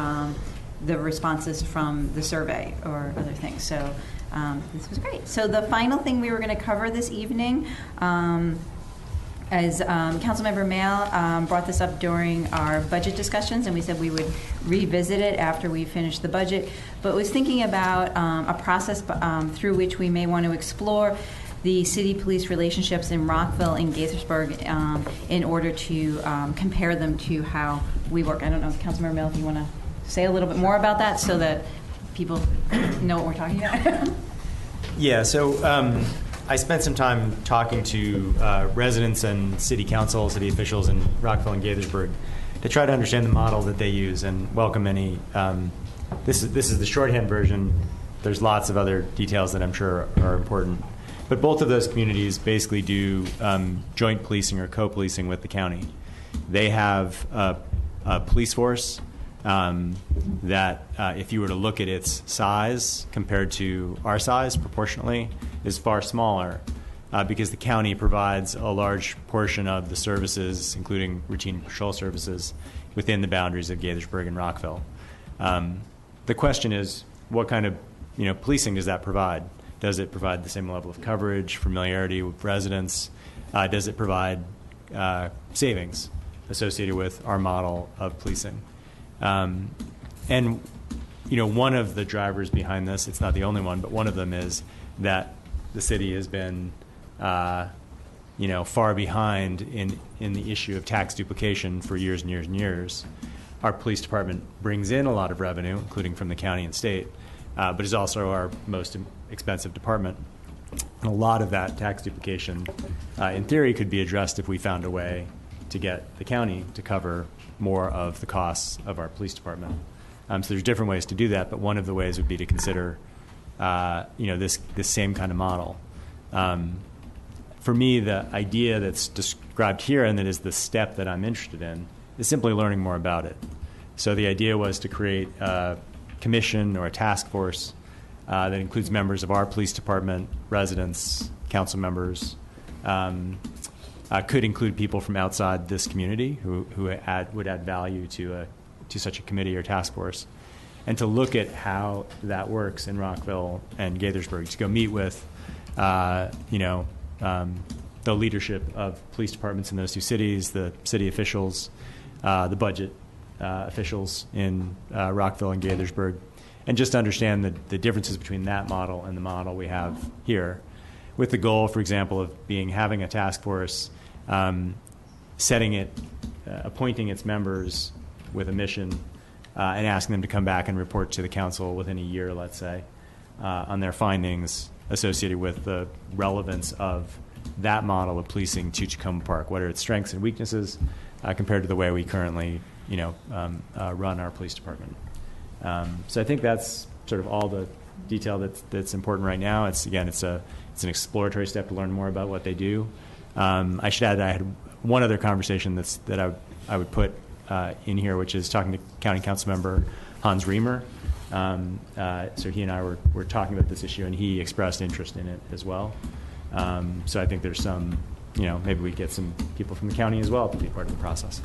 the responses from the survey or other things. So this was great. So the final thing we were going to cover this evening, as Councilmember Mail brought this up during our budget discussions, and we said we would revisit it after we finished the budget, but was thinking about a process through which we may want to explore the city-police relationships in Rockville and Gaithersburg in order to compare them to how we work. I don't know, Councilmember Mail, if you want to say a little bit more about that so that people know what we're talking about. Yeah, so I spent some time talking to residents and city council, city officials in Rockville and Gaithersburg to try to understand the model that they use and welcome any. This is the shorthand version. There's lots of other details that I'm sure are important. But both of those communities basically do joint policing or co-policing with the county. They have a police force that, if you were to look at its size compared to our size proportionately, is far smaller because the county provides a large portion of the services, including routine patrol services, within the boundaries of Gaithersburg and Rockville. The question is, what kind of policing does that provide? Does it provide the same level of coverage, familiarity with residents? Does it provide savings associated with our model of policing? And one of the drivers behind this, it's not the only one, but one of them is that the city has been, far behind in the issue of tax duplication for years and years and years. Our police department brings in a lot of revenue, including from the county and state, but is also our most expensive department. And a lot of that tax duplication, in theory, could be addressed if we found a way to get the county to cover more of the costs of our police department. So there's different ways to do that, but one of the ways would be to consider, this same kind of model. For me, the idea that's described here and that is the step that I'm interested in is simply learning more about it. So the idea was to create a commission or a task force that includes members of our police department, residents, council members, could include people from outside this community who would add value to such a committee or task force, and to look at how that works in Rockville and Gaithersburg, to go meet with the leadership of police departments in those two cities, the city officials, the budget officials in Rockville and Gaithersburg, and just understand the differences between that model and the model we have here, with the goal, for example, of having a task force, setting it, appointing its members with a mission, and asking them to come back and report to the council within a year, let's say, on their findings associated with the relevance of that model of policing to Tacoma Park. What are its strengths and weaknesses compared to the way we currently, run our police department? So I think that's sort of all the detail that's important right now. It's an exploratory step to learn more about what they do. I should add that I had one other conversation that I would put in here, which is talking to County Council Member Hans Riemer. So he and I were talking about this issue, and he expressed interest in it as well. So I think there's some, maybe we get some people from the county as well to be part of the process.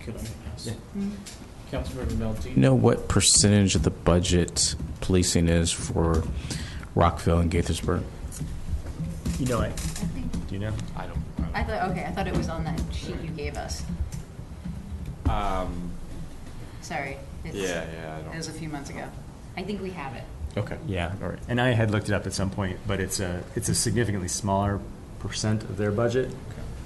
Could I ask? Mm-hmm. Councilmember Mel, do you know what percentage of the budget policing is for Rockville and Gaithersburg? You know it. Do you know? I don't. I thought it was on that sheet you gave us. Sorry. Yeah, I don't. It was a few months ago. I think we have it. Okay. Yeah. All right. And I had looked it up at some point, but it's a significantly smaller percent of their budget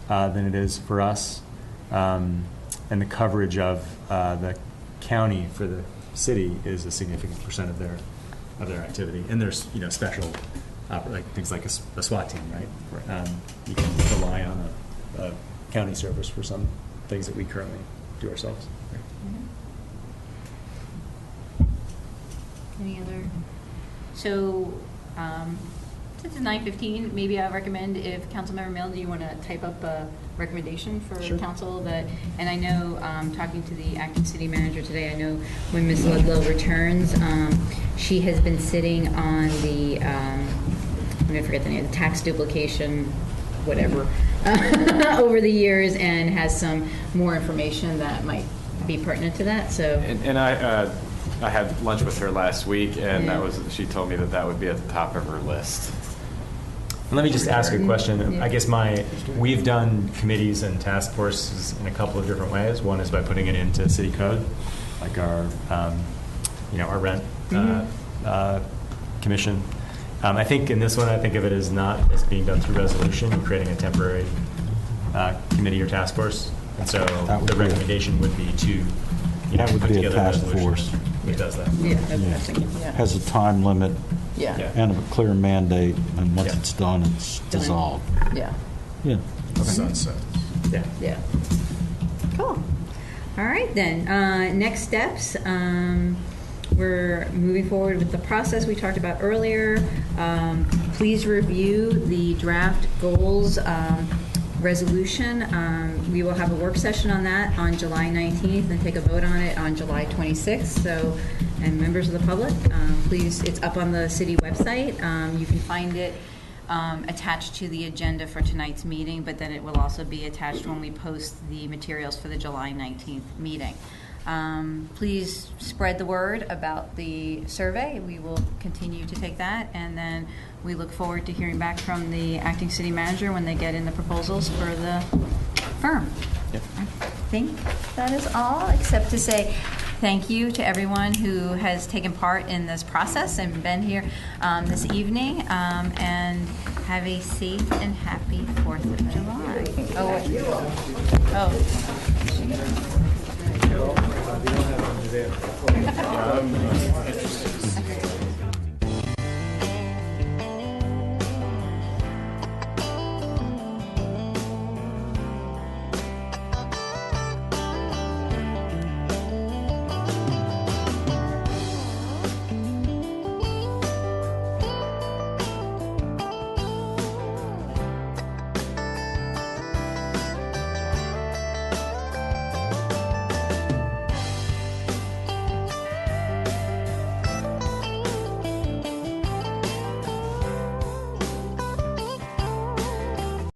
than it is for us. And the coverage of the county for the city is a significant percent of their activity. And there's special like things like a SWAT team, right? You can rely on a county service for some things that we currently do ourselves. Any other? So, since it's 9:15, maybe I recommend if Councilmember Milne, do you want to type up a recommendation for council that? And I know, talking to the acting city manager today, I know when Ms. Ludlow returns, she has been sitting on the, I'm going to forget the name, the tax duplication, whatever, over the years, and has some more information that might be pertinent to that. So. And I had lunch with her last week, and she told me that would be at the top of her list. And let me just ask a question. I guess we've done committees and task forces in a couple of different ways. One is by putting it into city code, like our rent commission. I think in this one, I think of it as not as being done through resolution. You're creating a temporary committee or task force, and so the recommendation would be to that would be a task force. It does that. Has a time limit. And a clear mandate, and once it's done, it's dissolved. Yeah. Sunset. Yeah. Cool. All right then. Next steps. We're moving forward with the process we talked about earlier. Please review the draft goals resolution. We will have a work session on that on July 19th and take a vote on it on July 26th. So, and members of the public, please, it's up on the city website. You can find it attached to the agenda for tonight's meeting, but then it will also be attached when we post the materials for the July 19th meeting. Please spread the word about the survey. We will continue to take that, and then we look forward to hearing back from the acting city manager when they get in the proposals for the firm. Yep. I think that is all, except to say thank you to everyone who has taken part in this process and been here this evening, and have a safe and happy 4th of July. Oh.